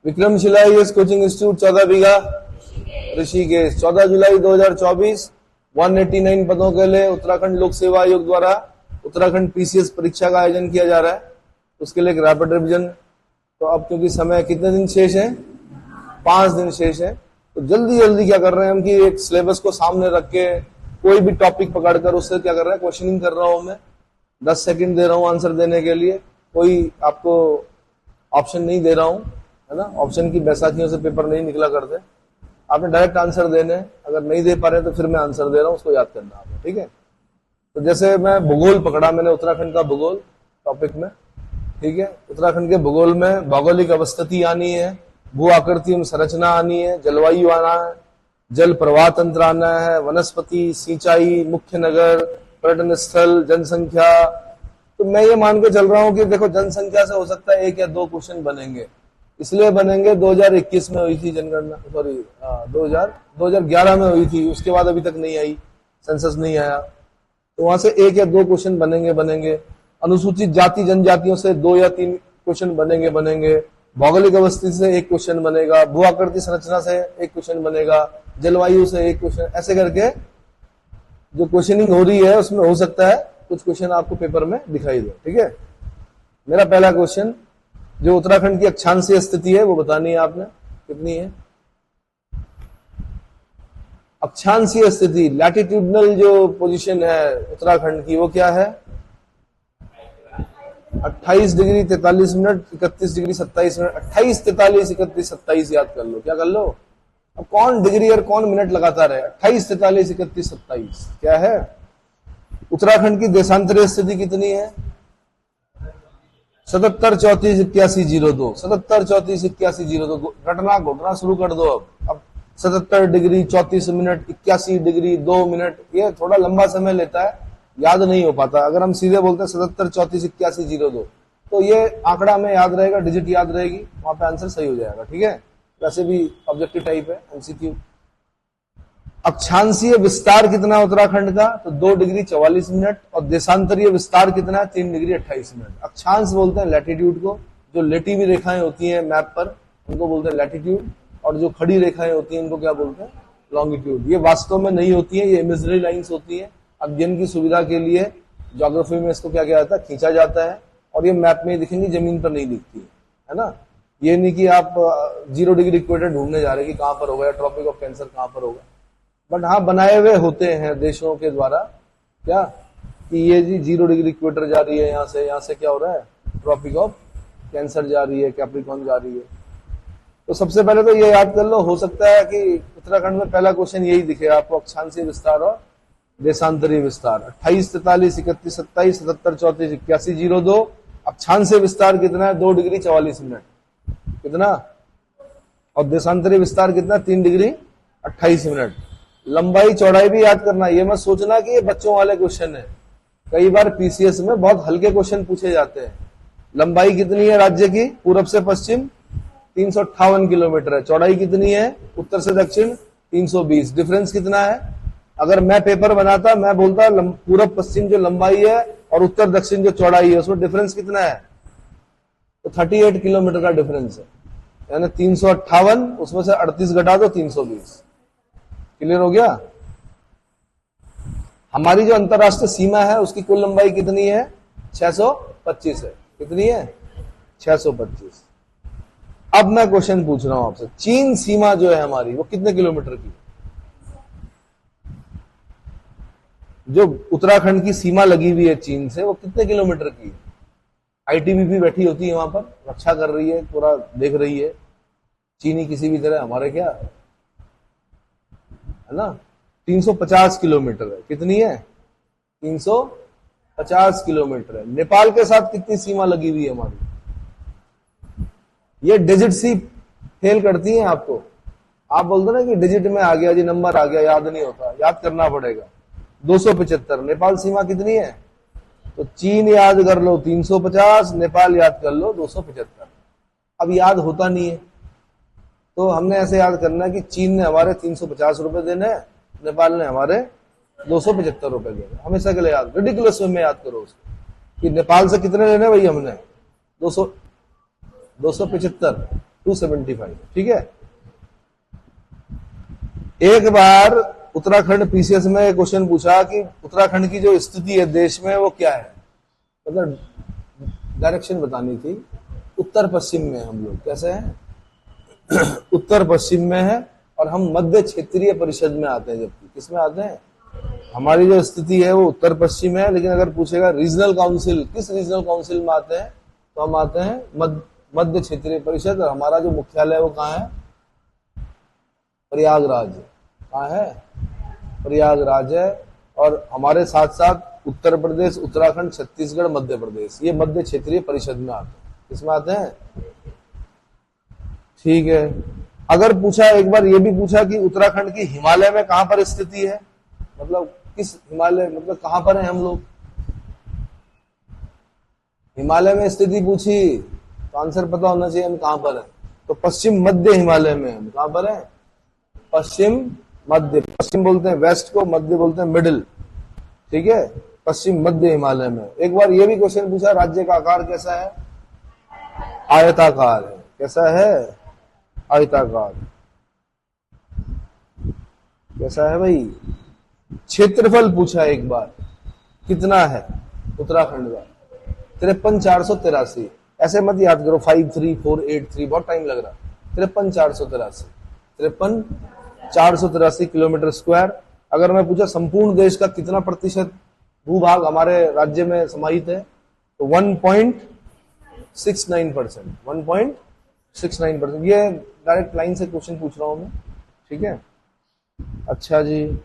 Vikramshila IAS coaching institute 14 बीघा ऋषिकेश। 14 जुलाई 2024 189 पदों के लिए उत्तराखंड लोक सेवा आयोग द्वारा उत्तराखंड पीसीएस परीक्षा का आयोजन किया जा रहा है। उसके लिए एक रैपिड रिवीजन। तो अब क्योंकि समय कितने दिन शेष है, 5 दिन शेष है, तो जल्दी जल्दी क्या कर रहे हैं हम कि एक सिलेबस को सामने रख के कोई भी टॉपिक पकड़कर उससे क्या कर रहे हैं, क्वेश्चनिंग कर रहा हूं मैं। 10 सेकंड दे रहा हूं आंसर देने के लिए, कोई आपको ऑप्शन नहीं दे रहा हूं, है ना। ऑप्शन की बैसाखियों से पेपर नहीं निकला करते, आपने डायरेक्ट आंसर देने। अगर नहीं दे पा रहे तो फिर मैं आंसर दे रहा हूं, उसको याद करना आपने, ठीक है। तो जैसे मैं भूगोल पकड़ा, मैंने उत्तराखंड का भूगोल टॉपिक में, ठीक है। उत्तराखंड के भूगोल में भौगोलिक अवस्थिति आनी है, भू आकृति एवं संरचना आनी है, जलवायु आना है, जल प्रवाह तंत्र आना है, वनस्पति, सिंचाई, मुख्य नगर, पर्यटन स्थल, जनसंख्या। तो मैं ये मान के चल रहा हूं कि देखो जनसंख्या से हो सकता है 1 या 2 क्वेश्चन बनेंगे, इसलिए बनेंगे। 2021 में हुई थी जनगणना, सॉरी 2011 में हुई थी, उसके बाद अभी तक नहीं आई, सेंसस नहीं आया, तो वहां से 1 या 2 क्वेश्चन बनेंगे। अनुसूचित जाति जनजातियों से 2 या 3 क्वेश्चन बनेंगे। भौगोलिक अवस्थिति से 1 क्वेश्चन बनेगा, भू आकृति संरचना से 1 क्वेश्चन बनेगा, जलवायु से 1 क्वेश्चन। ऐसे करके जो क्वेश्चनिंग हो रही है उसमें हो सकता है कुछ क्वेश्चन आपको पेपर में दिखाई दे, ठीक है। मेरा पहला क्वेश्चन, जो उत्तराखंड की अक्षांशीय स्थिति है वो बतानी है आपने, कितनी है अक्षांशीय स्थिति। लैटिट्यूडनल जो पोजीशन है उत्तराखंड की वो क्या है, 28 डिग्री 43 मिनट 31 डिग्री 27 मिनट। 28, 43, 31, 27 याद कर लो, क्या कर लो। अब कौन डिग्री और कौन मिनट लगातार है, 28, 43, 31, 27 क्या है। उत्तराखंड की देशांतरीय स्थिति कितनी है, 77 34 81 02। 77 34 81 02 घटना शुरू कर दो। अब 77 डिग्री 34 मिनट 81 डिग्री 2 मिनट, ये थोड़ा लंबा समय लेता है, याद नहीं हो पाता। अगर हम सीधे बोलते हैं 77 34 81 02 तो ये आंकड़ा में याद रहेगा, डिजिट याद रहेगी, वहां पे आंसर सही हो जाएगा, ठीक है। वैसे भी ऑब्जेक्टिव टाइप है, एमसीक्यू। अक्षांशीय विस्तार कितना है उत्तराखंड का, तो 2 डिग्री 44 मिनट। और देशांतरीय विस्तार कितना है, 3 डिग्री 28 मिनट। अक्षांश बोलते हैं लैटिट्यूड को, जो लेटी हुई रेखाएं होती हैं मैप पर उनको बोलते हैं लैटिट्यूड, और जो खड़ी रेखाएं होती हैं उनको क्या बोलते हैं, लॉन्गिट्यूड। ये वास्तव में नहीं होती है, ये इमेजनरी लाइन्स होती है। अध्ययन की सुविधा के लिए ज्योग्राफी में इसको क्या किया जाता है, खींचा जाता है, और ये मैप में दिखेंगी, जमीन पर नहीं दिखती है ना। ये नहीं कि आप 0 डिग्री इक्वेटर ढूंढने जा रहे कि कहां पर होगा, या ट्रॉपिक ऑफ कैंसर कहां पर होगा। बट हाँ, बनाए हुए होते हैं देशों के द्वारा क्या, कि ये जी 0 डिग्री इक्वेटर जा रही है, यहाँ से क्या हो रहा है, ट्रॉपिक ऑफ कैंसर जा रही है, कैप्रिकॉर्न जा रही है। तो सबसे पहले तो ये याद कर लो, हो सकता है कि उत्तराखंड में पहला क्वेश्चन यही दिखे आपको, अक्षांशीय विस्तार और देशांतरीय विस्तार। 28 43 31 27 77 34 81 02। अक्षांशीय विस्तार कितना है, 2 डिग्री 44 मिनट कितना, और देशांतरीय विस्तार कितना, 3 डिग्री 28 मिनट। लंबाई चौड़ाई भी याद करना, ये मत सोचना कि ये बच्चों वाले क्वेश्चन है, कई बार पीसीएस में बहुत हल्के क्वेश्चन पूछे जाते हैं। लंबाई कितनी है राज्य की, पूरब से पश्चिम 358 किलोमीटर है। चौड़ाई कितनी है, उत्तर से दक्षिण 320। डिफरेंस कितना है, अगर मैं पेपर बनाता, मैं बोलता पूरब पश्चिम जो लंबाई है और उत्तर दक्षिण जो चौड़ाई है उसमें डिफरेंस कितना है, तो 38 किलोमीटर का डिफरेंस है। यानी 358, उसमें से 38 घटा दो 320। क्लियर हो गया। हमारी जो अंतरराष्ट्रीय सीमा है उसकी कुल लंबाई कितनी है, 625 है। कितनी है, 625। अब मैं क्वेश्चन पूछ रहा हूं आपसे, चीन सीमा जो है हमारी वो कितने किलोमीटर की, जो उत्तराखंड की सीमा लगी हुई है चीन से वो कितने किलोमीटर की। आईटीबीपी बैठी होती है वहां पर, रक्षा कर रही है, पूरा देख रही है, चीनी किसी भी तरह हमारे क्या है ना। 350 किलोमीटर है। कितनी है, 350 किलोमीटर है। नेपाल के साथ कितनी सीमा लगी हुई है हमारी, ये डिजिट सी फेल करती हैं आपको। आप बोलते ना कि डिजिट में आ गया जी, नंबर आ गया, याद नहीं होता, याद करना पड़ेगा। 275। नेपाल सीमा कितनी है, तो चीन याद कर लो 350, नेपाल याद कर लो 275। अब याद होता नहीं है तो हमने ऐसे याद करना है कि चीन ने हमारे 350 रुपए देने हैं, नेपाल ने हमारे 275 रुपए देने। हमेशा के लिए याद, रिडिकुलस वे में याद करो उसको कि नेपाल से कितने लेने भाई हमने, 275। 275, ठीक है। एक बार उत्तराखंड पीसीएस में एक क्वेश्चन पूछा कि उत्तराखंड की जो स्थिति है देश में वो क्या है, मतलब डायरेक्शन बतानी थी। उत्तर पश्चिम में हम लोग कैसे हैं, उत्तर पश्चिम में है, और हम मध्य क्षेत्रीय परिषद में आते हैं, जबकि किस में आते हैं, हमारी जो स्थिति है वो उत्तर पश्चिम है। लेकिन अगर पूछेगा रीजनल काउंसिल, किस रीजनल काउंसिल में आते हैं, तो हम आते हैं मध्य क्षेत्रीय परिषद। और हमारा जो मुख्यालय है वो कहाँ है, प्रयागराज। कहाँ है, प्रयागराज है। और हमारे साथ साथ उत्तर प्रदेश, उत्तराखंड, छत्तीसगढ़, मध्य प्रदेश, ये मध्य क्षेत्रीय परिषद में आते हैं। किसमें आते हैं, ठीक है। अगर पूछा, एक बार ये भी पूछा कि उत्तराखंड की हिमालय में कहां पर स्थिति है, मतलब किस हिमालय, मतलब कहां पर है हम लोग, हिमालय में स्थिति पूछी तो आंसर पता होना चाहिए हम कहां पर है। तो पश्चिम मध्य हिमालय में हम कहां पर है, पश्चिम मध्य। पश्चिम बोलते हैं वेस्ट को, मध्य बोलते हैं मिडिल, ठीक है। पश्चिम मध्य हिमालय में। एक बार ये भी क्वेश्चन पूछा, राज्य का आकार कैसा है, आयताकार है। कैसा है, आयताकार। कैसा है भाई, क्षेत्रफल पूछा एक बार, कितना है उत्तराखंड का, 53,483। ऐसे मत याद करो 53483, बहुत टाइम लग रहा। 53,483, 53,483 किलोमीटर स्क्वायर। अगर मैं पूछा संपूर्ण देश का कितना प्रतिशत भूभाग हमारे राज्य में समाहित है, तो 1.69%, 1.69%। ये डायरेक्ट लाइन से क्वेश्चन पूछ रहा हूं मैं, ठीक है। अच्छा जी,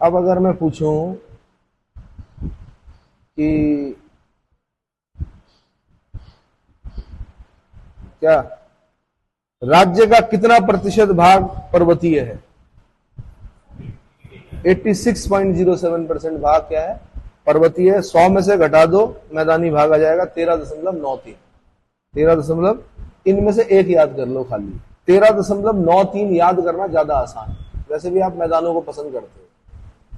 अब अगर मैं पूछूं कि क्या राज्य का कितना प्रतिशत भाग पर्वतीय है, 86.07% भाग क्या है, पर्वतीय है। 100 में से घटा दो, मैदानी भाग आ जाएगा 13.93। 13, इनमें से एक याद कर लो खाली। 13.93 याद करना ज्यादा आसान है। वैसे भी आप मैदानों को पसंद करते हो,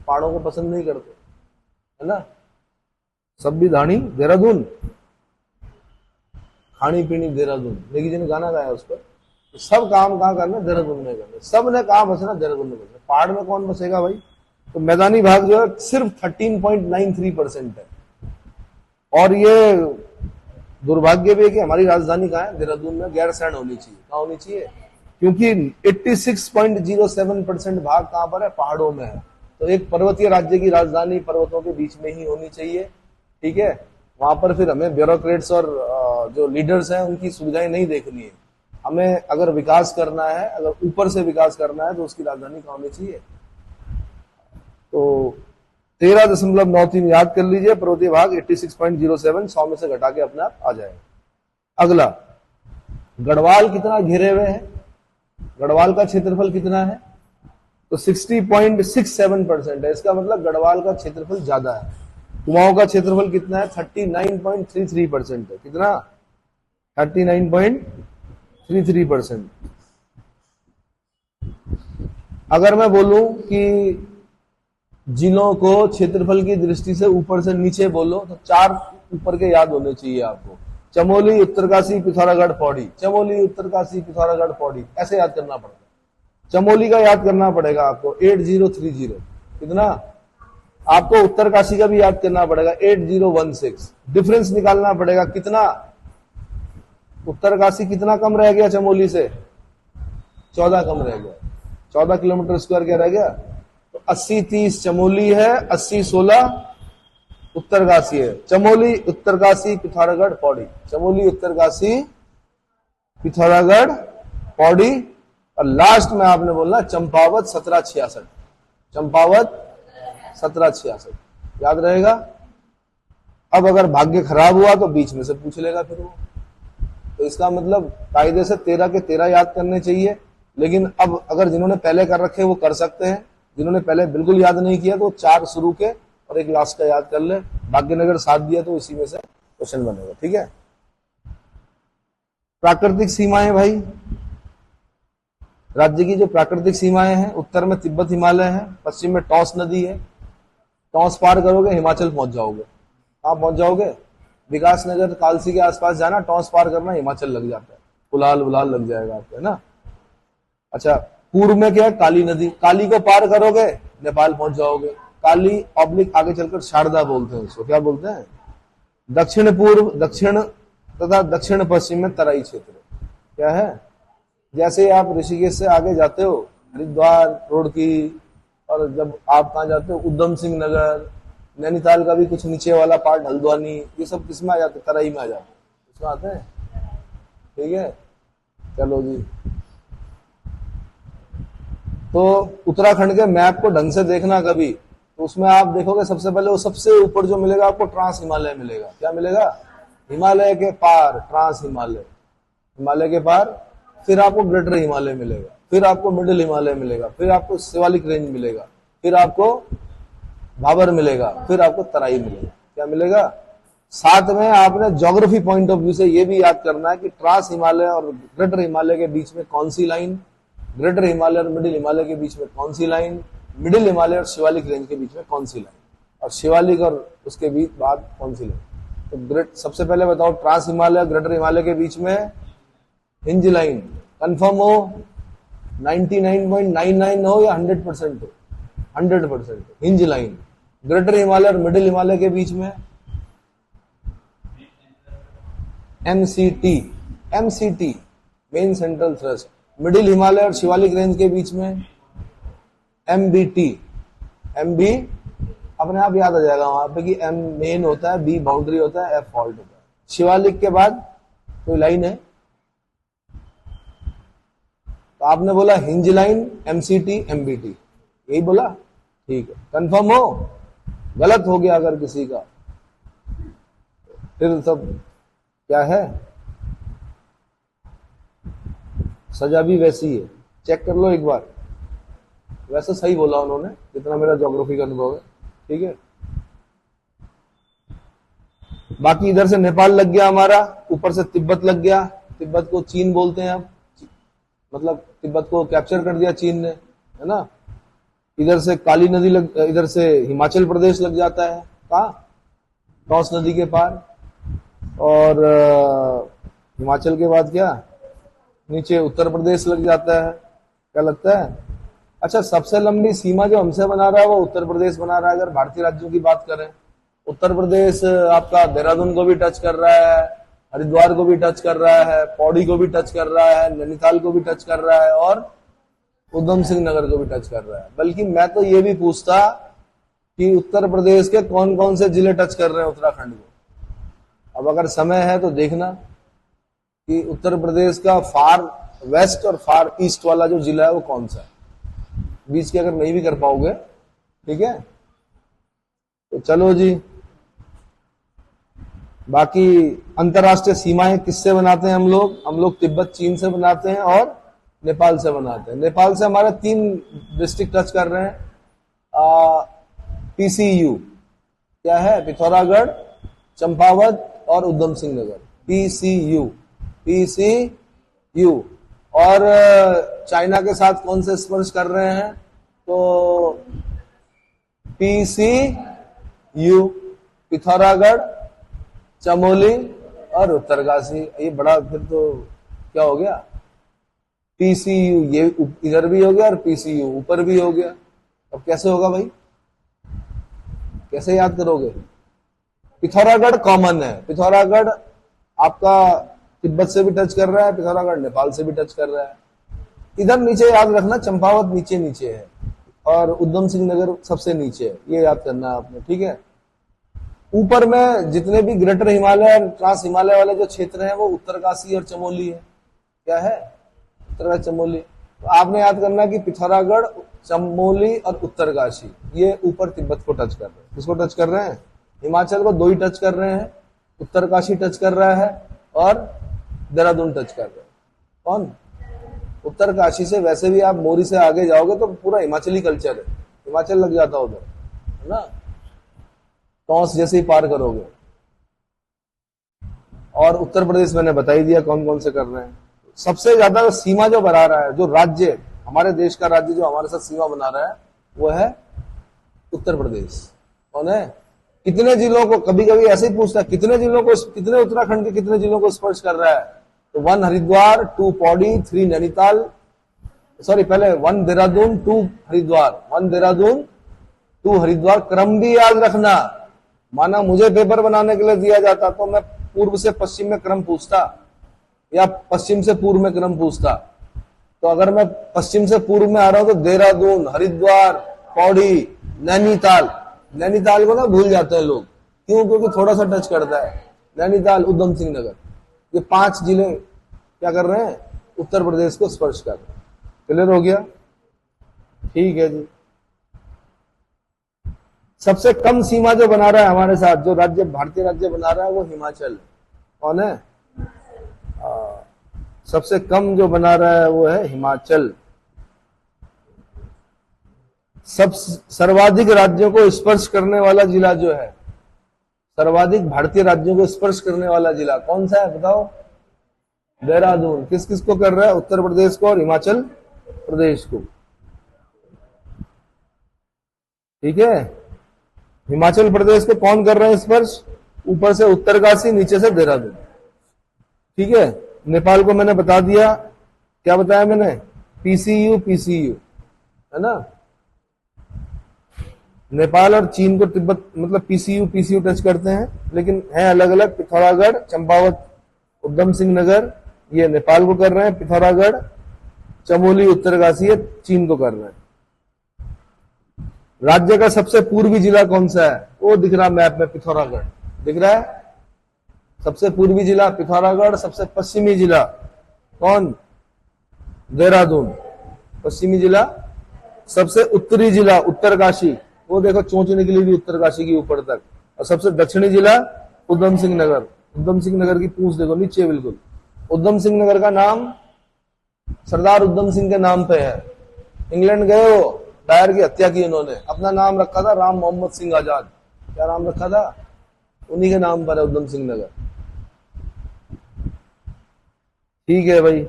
पहाड़ों को पसंद नहीं करते, है ना। सब भी धानी देहरादून, खानी पीनी देहरादून, लेकिन जिन्हें गाना गाया उस पर, तो सब काम कहाँ करना, देहरादून में करना। सब ने कहा बसना, देहरादून में बसना। पहाड़ में कौन बसेगा भाई। तो मैदानी भाग जो है सिर्फ 13.93% है। और ये दुर्भाग्य भी है कि हमारी राजधानी कहाँ है, देहरादून में गैरसैंण होनी चाहिए। कहाँ होनी चाहिए, क्योंकि 86.07% भाग कहाँ पर है, पहाड़ों में है। तो एक पर्वतीय राज्य की राजधानी पर्वतों के बीच में ही होनी चाहिए, ठीक है। वहां पर फिर हमें ब्यूरोक्रेट्स और जो लीडर्स हैं उनकी सुविधाएं नहीं देखनी है। हमें अगर विकास करना है, अगर ऊपर से विकास करना है, तो उसकी राजधानी कहाँ होनी चाहिए। तो 13.93 याद कर लीजिए, पर्वतीय भाग 86.07, 100 में से घटा के अपने आप आ जाएगा। अगला, गढ़वाल कितना घेरे हुए है, गढ़वाल का क्षेत्रफल कितना है, तो 60.67% है। इसका मतलब गढ़वाल का क्षेत्रफल ज्यादा है। कुमाऊं का क्षेत्रफल कितना है, 39.33% है। कितना, 39.33%। अगर मैं बोलूं कि जिलों को क्षेत्रफल की दृष्टि से ऊपर से नीचे बोलो, तो 4 ऊपर के याद होने चाहिए आपको। चमोली, उत्तरकाशी, पिथौरागढ़, पौड़ी। चमोली, उत्तरकाशी, पिथौरागढ़, पौड़ी, ऐसे याद करना पड़ेगा। चमोली का याद करना पड़ेगा आपको 8030। कितना, आपको उत्तरकाशी का भी याद करना पड़ेगा 8016। डिफरेंस निकालना पड़ेगा कितना, उत्तरकाशी कितना कम रह गया चमोली से, 14 कम रह गया। 14 किलोमीटर स्क्वायर क्या रह गया, तो 80-30 चमोली है, 80-16 उत्तरकाशी है। चमोली, उत्तरकाशी, पिथौरागढ़, पौड़ी। चमोली, उत्तरकाशी, पिथौरागढ़, पौड़ी। और लास्ट में आपने बोलना चंपावत 1766। चंपावत 1766 याद रहेगा। अब अगर भाग्य खराब हुआ तो बीच में से पूछ लेगा फिर वो। तो इसका मतलब कायदे से 13 के 13 याद करने चाहिए। लेकिन अब अगर जिन्होंने पहले कर रखे वो कर सकते हैं, जिन्होंने पहले बिल्कुल याद नहीं किया तो 4 शुरू के और 1 लास्ट का याद कर ले। भाग्यनगर साथ दिया तो इसी में से क्वेश्चन बनेगा, ठीक है। प्राकृतिक सीमाएं भाई, राज्य की जो प्राकृतिक सीमाएं हैं, उत्तर में तिब्बत हिमालय है, पश्चिम में टॉस नदी है। टॉस पार करोगे हिमाचल पहुंच जाओगे। कहां पहुंच जाओगे, विकास नगर कालसी के आसपास जाना, टॉस पार करना, हिमाचल लग जाता है, कुलाल उलाल लग जाएगा आपको, है ना। अच्छा, पूर्व में क्या है, काली नदी, काली को पार करोगे नेपाल पहुंच जाओगे। काली ऑब्लिक आगे चलकर शारदा बोलते हैं उसको, क्या बोलते हैं, दक्षिण पूर्व, दक्षिण तथा दक्षिण पश्चिम में तराई क्षेत्र क्या है। जैसे ही आप ऋषिकेश से आगे जाते हो, हरिद्वार रोड की, और जब आप कहाँ जाते हो, उधम सिंह नगर, नैनीताल का भी कुछ नीचे वाला पार्ट, हल्द्वानी, ये सब किसमें आ जाते, तराई में आ जाते, इसमें आते हैं, ठीक है। चलो जी, तो उत्तराखंड के मैप को ढंग से देखना कभी, तो उसमें आप देखोगे सबसे पहले वो सबसे ऊपर जो मिलेगा आपको, ट्रांस हिमालय मिलेगा। क्या मिलेगा, हिमालय के पार, ट्रांस हिमालय, हिमालय के पार। फिर आपको ग्रेटर हिमालय मिलेगा, फिर आपको मिडिल हिमालय मिलेगा, फिर आपको शिवालिक रेंज मिलेगा, फिर आपको भाबर मिलेगा, फिर आपको तराई मिलेगा। क्या मिलेगा, साथ में आपने ज्योग्राफी पॉइंट ऑफ व्यू से ये भी याद करना है कि ट्रांस हिमालय और ग्रेटर हिमालय के बीच में कौन सी लाइन, ग्रेटर हिमालय और मिडिल हिमालय के बीच में कौन सी लाइन, मिडिल हिमालय और शिवालिक रेंज के बीच में कौन सी लाइन, और शिवालिक और उसके बीच बाद कौन सी लाइन। तो ग्रेट, सबसे पहले बताओ, ट्रांस हिमालय और ग्रेटर हिमालय के बीच में हिंज लाइन कंफर्म हो, 99.99 हो या 100% हो, 100% हिंज लाइन। ग्रेटर हिमालय और मिडिल हिमालय के बीच में MCT, MCT main central thrust. Middle Himalaya और शिवालिक रेंज के बीच में MBT, MB अपने आप याद आ जाएगा वहां पे कि M मेन होता है, B बाउंड्री होता है, F फॉल्ट होता है। शिवालिक के बाद कोई लाइन है, तो आपने बोला हिंज लाइन, MCT, MBT, यही बोला, ठीक है। कंफर्म हो, गलत हो गया अगर किसी का, फिर सब क्या है, सजा भी वैसी है, चेक कर लो एक बार। वैसे सही बोला उन्होंने, जितना मेरा ज्योग्राफी का अनुभव है, ठीक है। बाकी इधर से नेपाल लग गया हमारा, ऊपर से तिब्बत लग गया, तिब्बत को चीन बोलते हैं अब, मतलब तिब्बत को कैप्चर कर दिया चीन ने, है ना। इधर से काली नदी लग, इधर से हिमाचल प्रदेश लग जाता है, कहाँ, टॉस नदी के पार, और हिमाचल के बाद क्या, नीचे उत्तर प्रदेश लग जाता है। क्या लगता है, अच्छा, सबसे लंबी सीमा जो हमसे बना रहा है वो उत्तर प्रदेश बना रहा है। अगर भारतीय राज्यों की बात करें, उत्तर प्रदेश आपका देहरादून को भी टच कर रहा है, हरिद्वार को भी टच कर रहा है, पौड़ी को भी टच कर रहा है, नैनीताल को भी टच कर रहा है, और उधम सिंह नगर को भी टच कर रहा है। बल्कि मैं तो ये भी पूछता कि उत्तर प्रदेश के कौन कौन से जिले टच कर रहे हैं उत्तराखंड को। अब अगर समय है तो देखना कि उत्तर प्रदेश का फार वेस्ट और फार ईस्ट वाला जो जिला है वो कौन सा है, बीच के अगर नहीं भी कर पाओगे, ठीक है। तो चलो जी, बाकी अंतरराष्ट्रीय सीमाएं किससे बनाते हैं हम लोग तिब्बत चीन से बनाते हैं और नेपाल से बनाते हैं। नेपाल से हमारे 3 डिस्ट्रिक्ट टच कर रहे हैं, PCU क्या है, पिथौरागढ़, चंपावत और उधम सिंह नगर, PCU। और चाइना के साथ कौन से स्पर्श कर रहे हैं, तो PCU, पिथौरागढ़, चमोली और उत्तरकाशी। ये बड़ा फिर तो क्या हो गया, PCU, ये इधर भी हो गया और PCU ऊपर भी हो गया। अब कैसे होगा भाई, कैसे याद करोगे। पिथौरागढ़ कॉमन है, पिथौरागढ़ आपका तिब्बत से भी टच कर रहा है, पिथौरागढ़ नेपाल से भी टच कर रहा है। इधर नीचे याद रखना, चंपावत नीचे नीचे है और उधम सिंह नगर सबसे नीचे है, ये याद करना है आपने, ठीक है। ऊपर में जितने भी ग्रेटर हिमालय और ट्रांस हिमालय वाले जो क्षेत्र हैं वो उत्तरकाशी और चमोली है। क्या है, उत्तरकाशी चमोली। तो आपने याद करना कि पिथौरागढ़, चमोली और उत्तरकाशी ये ऊपर तिब्बत को टच कर रहे हैं। किसको टच कर रहे हैं, हिमाचल को 2 ही टच कर रहे हैं, उत्तरकाशी टच कर रहा है और देहरादून टच कर रहे हैं। कौन, उत्तरकाशी से वैसे भी आप मोरी से आगे जाओगे तो पूरा हिमाचली कल्चर है, हिमाचल लग जाता उधर, है ना, टॉस जैसे ही पार करोगे। और उत्तर प्रदेश मैंने बता ही दिया कौन कौन से कर रहे हैं। सबसे ज्यादा सीमा जो बना रहा है, जो राज्य हमारे देश का राज्य जो हमारे साथ सीमा बना रहा है वो है उत्तर प्रदेश। कौन है, कितने जिलों को, कभी कभी ऐसे ही पूछता है, कितने जिलों को, कितने उत्तराखंड के कितने जिलों को स्पर्श कर रहा है? तो 1 हरिद्वार, 2 पौड़ी, 3 नैनीताल, सॉरी पहले 1 देहरादून, 2 हरिद्वार, 1 देहरादून, 2 हरिद्वार। क्रम भी याद रखना, माना मुझे पेपर बनाने के लिए दिया जाता तो मैं पूर्व से पश्चिम में क्रम पूछता या पश्चिम से पूर्व में क्रम पूछता। तो अगर मैं पश्चिम से पूर्व में आ रहा हूं तो देहरादून, हरिद्वार, पौड़ी, नैनीताल। नैनीताल को ना भूल जाते हैं लोग, क्यों? क्योंकि थोड़ा सा टच करता है। नैनीताल, उधम सिंह नगर, ये 5 जिले क्या कर रहे हैं? उत्तर प्रदेश को स्पर्श कर रहे हैं। क्लियर हो गया? ठीक है जी। सबसे कम सीमा जो बना रहा है हमारे साथ, जो राज्य भारतीय राज्य बना रहा है, वो हिमाचल। कौन है? सबसे कम जो बना रहा है वो है हिमाचल। सब सर्वाधिक राज्यों को स्पर्श करने वाला जिला जो है, सर्वाधिक भारतीय राज्यों को स्पर्श करने वाला जिला कौन सा है बताओ? देहरादून। किस किस को कर रहा है? उत्तर प्रदेश को और हिमाचल प्रदेश को। ठीक है, हिमाचल प्रदेश को कौन कर रहे हैं स्पर्श? ऊपर से उत्तरकाशी, नीचे से देहरादून। ठीक है, नेपाल को मैंने बता दिया, क्या बताया मैंने? पीसीयू, पीसीयू है ना। नेपाल और चीन को तिब्बत मतलब पीसीयू, पीसीयू टच करते हैं, लेकिन है अलग अलग। पिथौरागढ़, चंपावत, उधम सिंह नगर ये नेपाल को कर रहे हैं, पिथौरागढ़, चमोली, उत्तरकाशी ये चीन को कर रहे हैं। राज्य का सबसे पूर्वी जिला कौन सा है? वो दिख रहा मैप में, पिथौरागढ़ दिख रहा है। सबसे पूर्वी जिला पिथौरागढ़, सबसे पश्चिमी जिला कौन? देहरादून। पश्चिमी जिला। सबसे उत्तरी जिला उत्तरकाशी, वो देखो चोंच निकली हुई उत्तरकाशी की ऊपर तक। और सबसे दक्षिणी जिला उधम सिंह नगर। उधम सिंह नगर की पूंछ देखो नीचे बिल्कुल। उधम सिंह नगर का नाम सरदार उधम सिंह के नाम पे है। इंग्लैंड गए वो, डायर की हत्या की उन्होंने, अपना नाम रखा था राम मोहम्मद सिंह आजाद। क्या नाम रखा था? उन्हीं के नाम पर है उधम सिंह नगर। ठीक है भाई।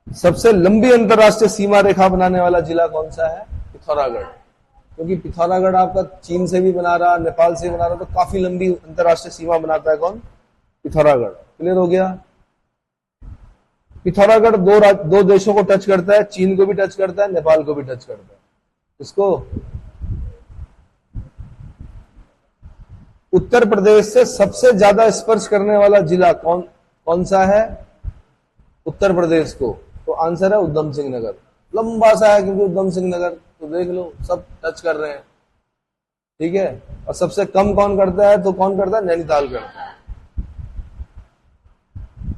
सबसे लंबी अंतरराष्ट्रीय सीमा रेखा बनाने वाला जिला कौन सा है? पिथौरागढ़। क्योंकि पिथौरागढ़ आपका चीन से भी बना रहा, नेपाल से बना रहा, तो काफी लंबी अंतरराष्ट्रीय सीमा बनाता है कौन? पिथौरागढ़। क्लियर हो गया? पिथौरागढ़ दो देशों को टच करता है, चीन को भी टच करता है, नेपाल को भी टच करता है। इसको उत्तर प्रदेश से सबसे ज्यादा स्पर्श करने वाला जिला कौन सा है उत्तर प्रदेश को? तो आंसर है उधम सिंह नगर। लंबा सा है क्योंकि उधम सिंह नगर, तो देख लो सब टच कर रहे हैं। ठीक है, और सबसे कम कौन करता है? तो कौन करता है? नैनीताल करता है।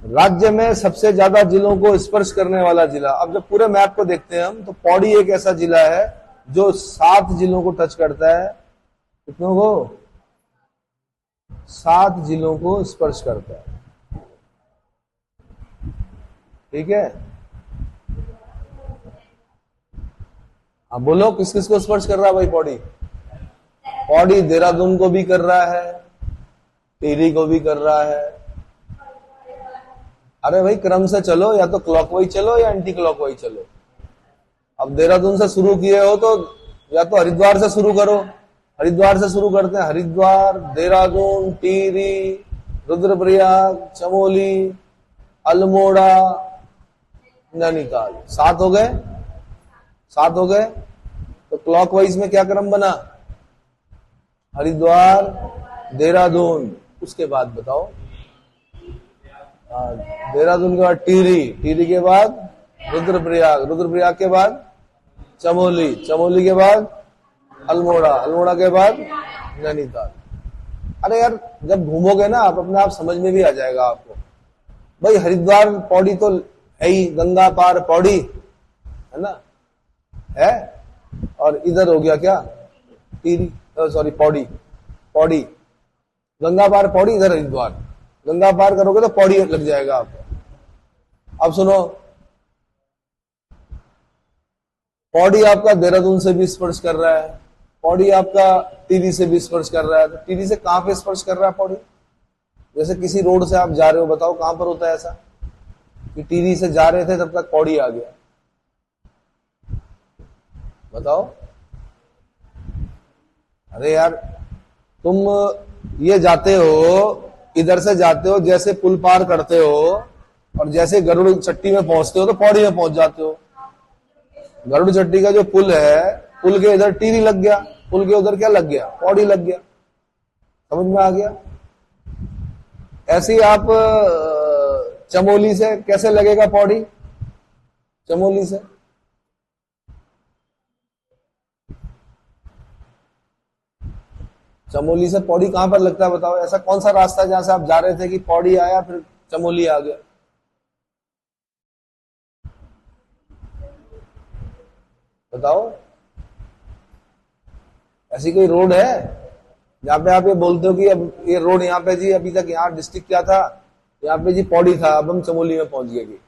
राज्य में सबसे ज्यादा जिलों को स्पर्श करने वाला जिला, अब जब पूरे मैप को देखते हैं हम, तो पौड़ी एक ऐसा जिला है जो 7 जिलों को टच करता है। कितनों को? 7 जिलों को स्पर्श करता है। ठीक है, अब बोलो किस किस को स्पर्श कर रहा है भाई पौड़ी? पौड़ी देहरादून को भी कर रहा है, टिहरी को भी कर रहा है। अरे भाई क्रम से चलो, या तो क्लॉकवाइज चलो या एंटी क्लॉकवाइज चलो। अब देहरादून से शुरू किए हो तो या तो हरिद्वार से शुरू करो। हरिद्वार से शुरू करते हैं, हरिद्वार, देहरादून, टिहरी, रुद्रप्रयाग, चमोली, अल्मोड़ा, नैनीताल। 7 हो गए? 7 हो गए। तो क्लॉकवाइज में क्या क्रम बना? हरिद्वार, देहरादून, उसके बाद बताओ देहरादून के बाद टिहरी, टिहरी के बाद रुद्रप्रयाग, रुद्रप्रयाग के बाद चमोली, चमोली के बाद अल्मोड़ा, अल्मोड़ा के बाद नैनीताल। अरे यार जब घूमोगे ना आप, अपने आप समझ में भी आ जाएगा आपको। भाई हरिद्वार पौड़ी तो है ही, गंगा पार पौड़ी है ना, है। और इधर हो गया क्या? टिहरी, सॉरी पौड़ी, पौड़ी गंगा पार पौड़ी, इधर हरिद्वार। गंगा पार करोगे तो पौड़ी लग जाएगा आपको। अब सुनो, पौड़ी आपका देहरादून से भी स्पर्श कर रहा है, पौड़ी आपका टिहरी से भी स्पर्श कर रहा है। तो टिहरी से कहां पे स्पर्श कर रहा है पौड़ी? जैसे किसी रोड से आप जा रहे हो, बताओ कहां पर होता है ऐसा कि टिहरी से जा रहे थे तब तक पौड़ी आ गया? बताओ। अरे यार तुम ये जाते हो, इधर से जाते हो, जैसे पुल पार करते हो और जैसे गरुड़ चट्टी में पहुंचते हो तो पौड़ी में पहुंच जाते हो। गरुड़ चट्टी का जो पुल है, पुल के इधर टीरी लग गया, पुल के उधर क्या लग गया, पौड़ी लग गया। समझ में आ गया? ऐसे ही आप चमोली से कैसे लगेगा पौड़ी? चमोली से पौड़ी कहां पर लगता है बताओ? ऐसा कौन सा रास्ता है जहां से आप जा रहे थे कि पौड़ी आया फिर चमोली आ गया? बताओ, ऐसी कोई रोड है जहां पे आप ये बोलते हो कि अब ये रोड यहाँ पे जी, अभी तक यहाँ डिस्ट्रिक्ट क्या था, यहाँ पे जी पौड़ी था, अब हम चमोली में पहुंच गए जी,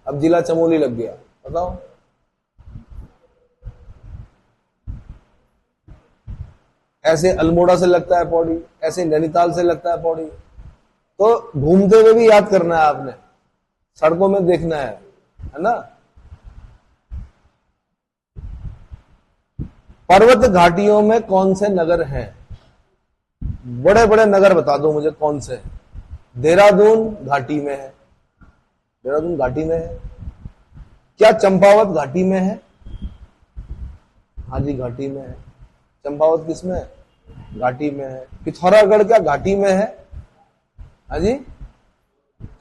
अब जिला चमोली लग गया? बताओ। ऐसे अल्मोड़ा से लगता है पौड़ी, ऐसे नैनीताल से लगता है पौड़ी। तो घूमते हुए भी याद करना है आपने, सड़कों में देखना है ना। पर्वत घाटियों में कौन से नगर हैं? बड़े बड़े नगर बता दो मुझे कौन से। देहरादून घाटी में है, देहरादून घाटी में है। क्या चंपावत घाटी में है? हाँ जी, घाटी में है। चंपावत किसमें है? घाटी में है। पिथौरागढ़ क्या घाटी में है? हाँ जी,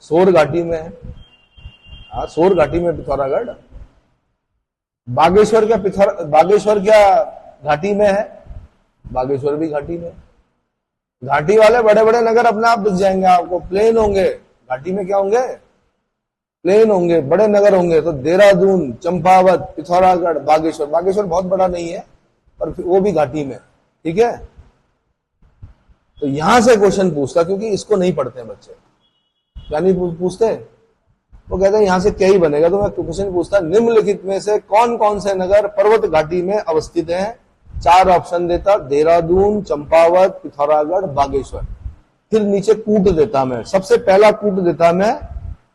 सोर घाटी में है। हाँ, सोर घाटी में पिथौरागढ़। बागेश्वर क्या घाटी में है? बागेश्वर भी घाटी में। घाटी वाले बड़े बड़े नगर अपने आप दिख जाएंगे आपको, प्लेन होंगे। घाटी में क्या होंगे? प्लेन होंगे, बड़े नगर होंगे। तो देहरादून, चंपावत, पिथौरागढ़, बागेश्वर। बागेश्वर बहुत बड़ा नहीं है पर वो भी घाटी में, ठीक है। तो यहां से क्वेश्चन पूछता, क्योंकि इसको नहीं पढ़ते बच्चे, यानी पूछते, वो कहते हैं यहां से क्या ही बनेगा। तो मैं क्वेश्चन पूछता, निम्नलिखित में से कौन कौन से नगर पर्वत घाटी में अवस्थित हैं? 4 ऑप्शन देता, देहरादून, चंपावत, पिथौरागढ़, बागेश्वर। फिर नीचे कूट देता मैं, सबसे पहला कूट देता मैं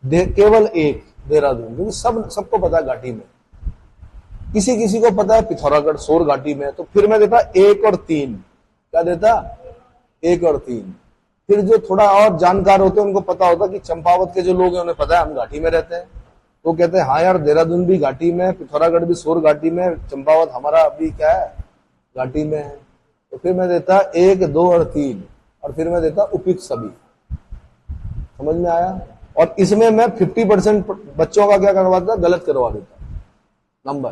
केवल एक, देहरादून, क्योंकि सबको पता है घाटी में। किसी किसी को पता है पिथौरागढ़, सोर घाटी में। तो फिर मैं देता 1 और 3। क्या देता? 1 और 3। फिर जो थोड़ा और जानकार होते हैं उनको पता होता कि चंपावत के जो लोग हैं उन्हें पता है हम घाटी में रहते हैं, तो कहते हैं हाँ यार, देहरादून भी घाटी में, पिथौरागढ़ भी सोर घाटी में, चंपावत हमारा अभी क्या है, घाटी में है। तो फिर मैं देता 1, 2 और 3, और फिर मैं देता उपयुक्त सभी। समझ में आया? और इसमें मैं 50% बच्चों का क्या करवाता, गलत करवा देता नंबर।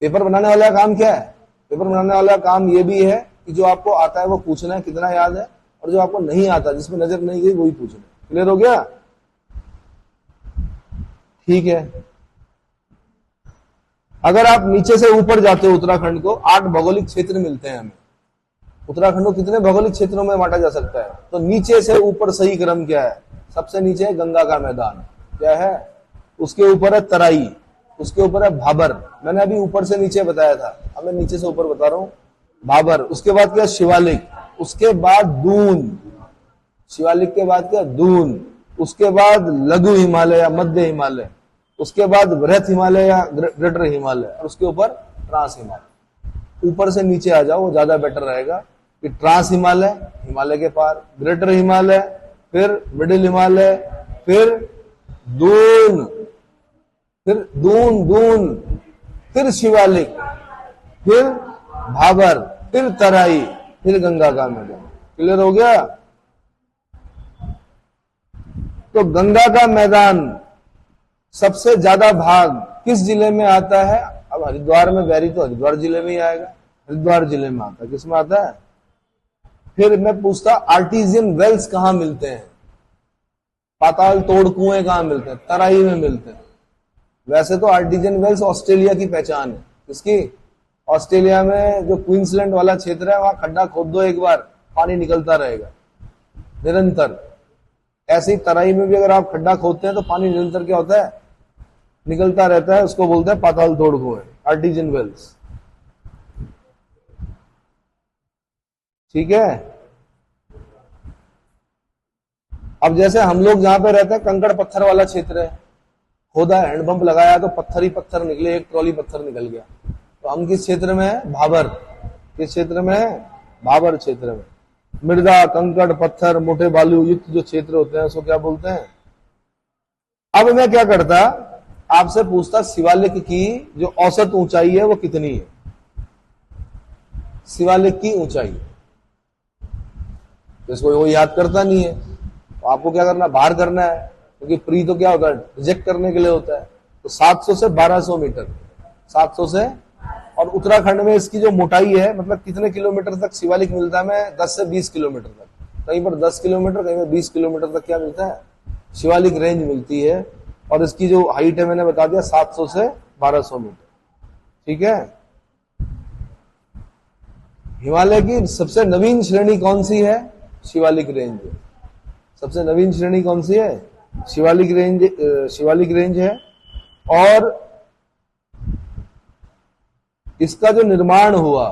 पेपर बनाने वाला काम क्या है? पेपर बनाने वाला काम ये भी है कि जो आपको आता है वो पूछना है कितना याद है, और जो आपको नहीं आता, जिसमें नजर नहीं गई, वही पूछना है। क्लियर हो गया? ठीक है। अगर आप नीचे से ऊपर जाते हो उत्तराखंड को, 8 भौगोलिक क्षेत्र मिलते हैं हमें। उत्तराखंड को कितने भौगोलिक क्षेत्रों में बांटा जा सकता है? तो नीचे से ऊपर सही क्रम क्या है? सबसे नीचे है गंगा का मैदान, क्या है? उसके ऊपर है तराई, उसके ऊपर है भाबर। मैंने अभी ऊपर से नीचे बताया था, अब मैं नीचे से ऊपर बता रहा हूं। भाबर, उसके बाद क्या? शिवालिक, उसके बाद दून, शिवालिक के बाद क्या? दून, उसके बाद लघु हिमालय या मध्य हिमालय, उसके बाद बृहत हिमालय या ग्रेटर हिमालय, और उसके ऊपर ट्रांस हिमालय। ऊपर से नीचे आ जाओ, वो ज्यादा बेटर रहेगा कि ट्रांस हिमालय, हिमालय के पार, ग्रेटर हिमालय, फिर मिडिल हिमालय, फिर दून, फिर शिवालिक, फिर भाबर, फिर तराई, फिर गंगा का मैदान। क्लियर हो गया? तो गंगा का मैदान सबसे ज्यादा भाग किस जिले में आता है? अब हरिद्वार में वेरी, तो हरिद्वार जिले में ही आएगा। हरिद्वार जिले में आता है। किस में आता है? फिर मैं पूछता, आर्टिजियन वेल्स कहां मिलते हैं? पाताल तोड़ कुएं कहां मिलते हैं? तराई में मिलते हैं। वैसे तो आर्टिजियन वेल्स ऑस्ट्रेलिया की पहचान है। किसकी? ऑस्ट्रेलिया में जो क्वींसलैंड वाला क्षेत्र है, वहां खड्डा खोद दो एक बार, पानी निकलता रहेगा निरंतर। ऐसे ही तराई में भी अगर आप खड्डा खोदते हैं तो पानी निरंतर क्या होता है? निकलता रहता है। उसको बोलते हैं पाताल तोड़ कुएं, आर्टिजियन वेल्स। ठीक है। अब जैसे हम लोग जहां पे रहते हैं, कंकड़ पत्थर वाला क्षेत्र है, खोदा, हैंडपंप लगाया तो पत्थर ही पत्थर निकले, एक ट्रॉली पत्थर निकल गया। तो हम किस क्षेत्र में है? भाबर। किस क्षेत्र में है? भाबर क्षेत्र में। मृदा, कंकड़, पत्थर, मोटे बालू युक्त जो क्षेत्र होते हैं उसको क्या बोलते हैं? अब मैं क्या करता, आपसे पूछता शिवालिक की जो औसत ऊंचाई है वो कितनी है? शिवालिक की ऊंचाई, तो इसको वो याद करता नहीं है, तो आपको क्या करना, बाहर करना है, क्योंकि प्री तो क्या होता है, रिजेक्ट करने के लिए होता है। तो 700 से 1200 मीटर, 700 से, और उत्तराखंड में इसकी जो मोटाई है, मतलब कितने किलोमीटर तक शिवालिक मिलता है? मैं 10 से 20 किलोमीटर तक, कहीं पर 10 किलोमीटर, कहीं पर 20 किलोमीटर तक क्या मिलता है? शिवालिक रेंज मिलती है। और इसकी जो हाइट है मैंने बता दिया 700 से 1200 मीटर। ठीक है। हिमालय की सबसे नवीन श्रेणी कौन सी है? शिवालिक रेंज। सबसे नवीन श्रेणी कौन सी है? शिवालिक रेंज, शिवालिक रेंज है। और इसका जो निर्माण हुआ,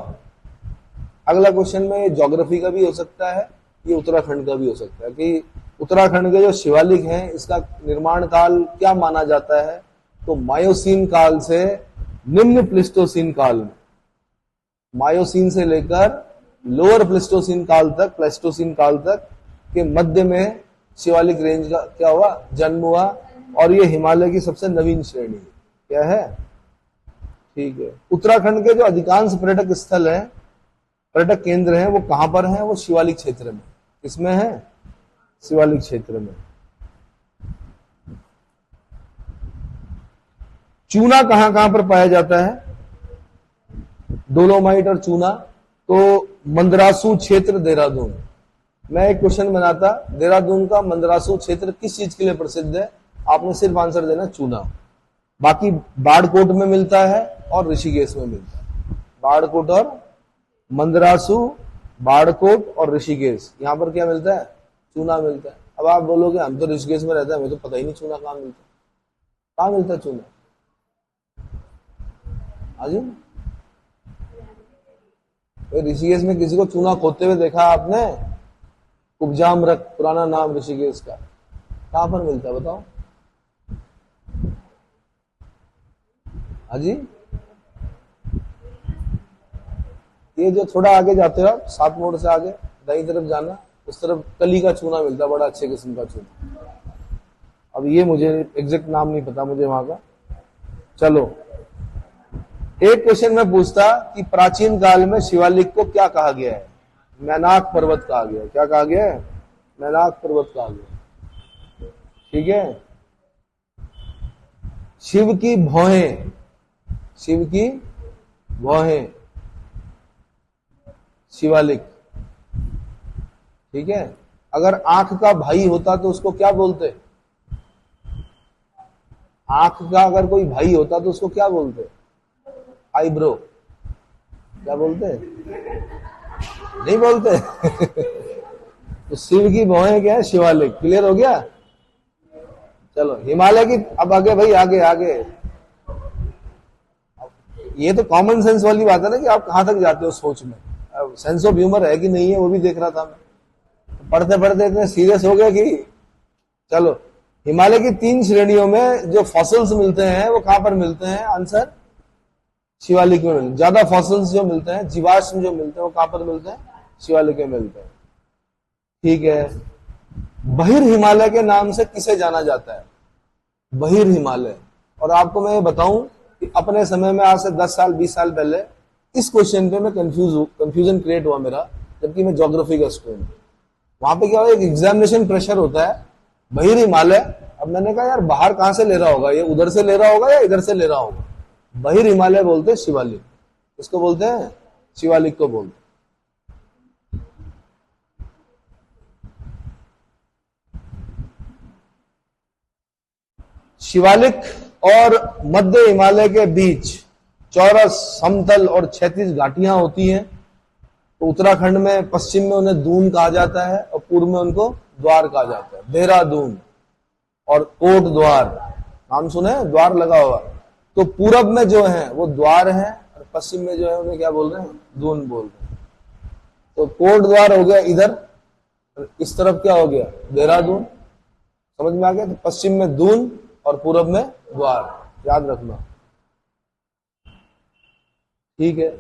अगला क्वेश्चन में ये ज्योग्राफी का भी हो सकता है, ये उत्तराखंड का भी हो सकता है कि उत्तराखंड के जो शिवालिक हैं इसका निर्माण काल क्या माना जाता है? तो मायोसीन काल से निम्न प्लिस्टोसीन काल में, मायोसीन से लेकर लोअर प्लिस्टोसीन काल तक, प्लेस्टोसीन काल तक के मध्य में शिवालिक रेंज का क्या हुआ? जन्म हुआ। और ये हिमालय की सबसे नवीन श्रेणी है। क्या है? ठीक है। उत्तराखंड के जो अधिकांश पर्यटक स्थल हैं, पर्यटक केंद्र हैं, वो कहां पर हैं? वो शिवालिक क्षेत्र में। किसमें है? शिवालिक क्षेत्र में। चूना कहां कहां पर पाया जाता है? डोलोमाइट और चूना तो मंदरासू क्षेत्र, देहरादून। मैं एक क्वेश्चन बनाता, देहरादून का मंदरासू क्षेत्र किस चीज के लिए प्रसिद्ध है? आपने सिर्फ आंसर देना चूना। बाकी बाड़कोट में मिलता है और ऋषिकेश में मिलता है। बाड़कोट और मंदरासू, बाड़कोट और ऋषिकेश, यहां पर क्या मिलता है? चूना मिलता है। अब आप बोलोगे हम तो ऋषिकेश में रहते हैं, हमें तो पता ही नहीं चूना कहां मिलता है। कहां मिलता है चूना? हाजी, ऋषिकेश में किसी को चूना खोदते हुए देखा आपने? कुब्जाम रख, पुराना नाम ऋषिकेश का। कहां पर मिलता है बताओ? हाजी, ये जो थोड़ा आगे जाते हो आप, 7 मोड़ से आगे दाई तरफ जाना, उस तरफ कली का चूना मिलता है, बड़ा अच्छे किस्म का चूना। अब ये मुझे एग्जैक्ट नाम नहीं पता मुझे वहां का। चलो, एक क्वेश्चन मैं पूछता कि प्राचीन काल में शिवालिक को क्या कहा गया है? मैनाक पर्वत कहा गया है। क्या कहा गया है? मैनाक पर्वत कहा गया। ठीक है। शिव की भौहें, शिव की भौहें, शिवालिक। ठीक है। अगर आंख का भाई होता तो उसको क्या बोलते? आंख का अगर कोई भाई होता तो उसको क्या बोलते? आईब्रो। क्या बोलते? नहीं बोलते। तो शिव की भौहें क्या है? शिवालिक। क्लियर हो गया? चलो, हिमालय की, अब आगे भाई, आगे आगे। ये तो कॉमन सेंस वाली बात है ना कि आप कहां तक जाते हो सोच में। अब सेंस ऑफ ह्यूमर है कि नहीं है वो भी देख रहा था मैं। पढ़ते पढ़ते इतने सीरियस हो गया कि चलो, हिमालय की 3 श्रेणियों में जो फॉसिल्स मिलते हैं वो कहां पर मिलते हैं? आंसर शिवालिक में मिलते हैं। ज्यादा फॉसिल्स जो मिलते हैं, जीवाश्म जो मिलते हैं, वो कहां पर मिलते हैं? शिवालिक में मिलते हैं। ठीक है। बहिर हिमालय के नाम से किसे जाना जाता है? बहिर हिमालय। और आपको मैं ये बताऊं कि अपने समय में, आज से 10 साल 20 साल पहले, इस क्वेश्चन पे मैं कंफ्यूजन क्रिएट हुआ मेरा, जबकि मैं ज्योग्राफी का स्टूडेंट। वहां पे क्या हुआ, एक एग्जामिनेशन प्रेशर होता है, बहिर हिमालय। अब मैंने कहा यार बाहर कहां से ले रहा होगा, ये उधर से ले रहा होगा या इधर से ले रहा होगा? बहिर हिमालय बोलते हैं शिवालिक। इसको बोलते हैं? शिवालिक को बोलते हैं। शिवालिक और मध्य हिमालय के बीच चौरस, समतल और क्षैतिज घाटियां होती हैं। तो उत्तराखंड में पश्चिम में उन्हें दून कहा जाता है और पूर्व में उनको द्वार कहा जाता है। देहरादून और कोट द्वार, नाम सुने? द्वार लगा हुआ। तो पूरब में जो है वो द्वार है और पश्चिम में जो है उन्हें क्या बोल रहे हैं? दून बोल रहे हैं। तो कोट द्वार हो गया इधर, इस तरफ क्या हो गया? देहरादून। समझ में आ गया? तो पश्चिम में दून और पूरब में द्वार, याद रखना। ठीक है।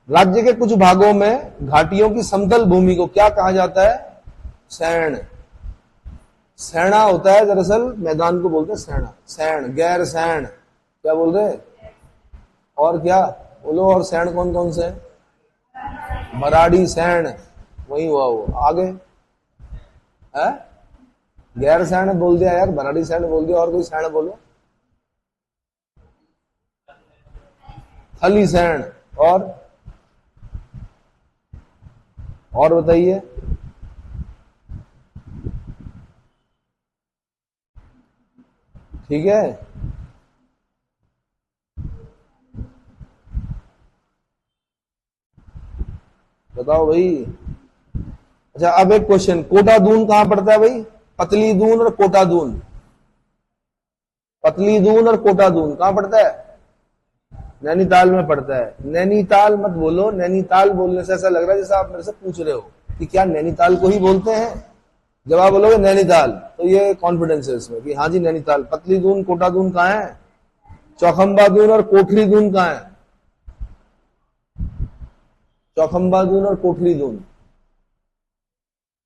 राज्य के कुछ भागों में घाटियों की समतल भूमि को क्या कहा जाता है? सैण। सैणा होता है दरअसल मैदान को बोलते हैं सैणा। सैण, गैर सैण क्या बोल रहे? और क्या बोलो? और सैण कौन कौन से? मराठी सैण, वही हुआ वो। आगे है? गैर सैण बोल दिया यार, मराठी सैण बोल दिया, और कोई सैण बोलो। थली सैण। और बताइए। ठीक है, बताओ भाई। अच्छा, अब एक क्वेश्चन, कोटा दून कहां पड़ता है भाई? पतली दून और कोटा दून। पतली दून और कोटा दून कहां पड़ता है? नैनीताल में पड़ता है। नैनीताल मत बोलो, नैनीताल बोलने से ऐसा लग रहा है जैसे आप मेरे से पूछ रहे हो कि क्या नैनीताल को ही बोलते हैं। जब आप बोलोगे नैनीताल तो ये कॉन्फिडेंस है इसमें कि हाँ जी नैनीताल। पतली दून कोटा दून कहां है? चौखंबा दून और कोठरी दून कहां है? चौखंबा दून और कोठरी दून।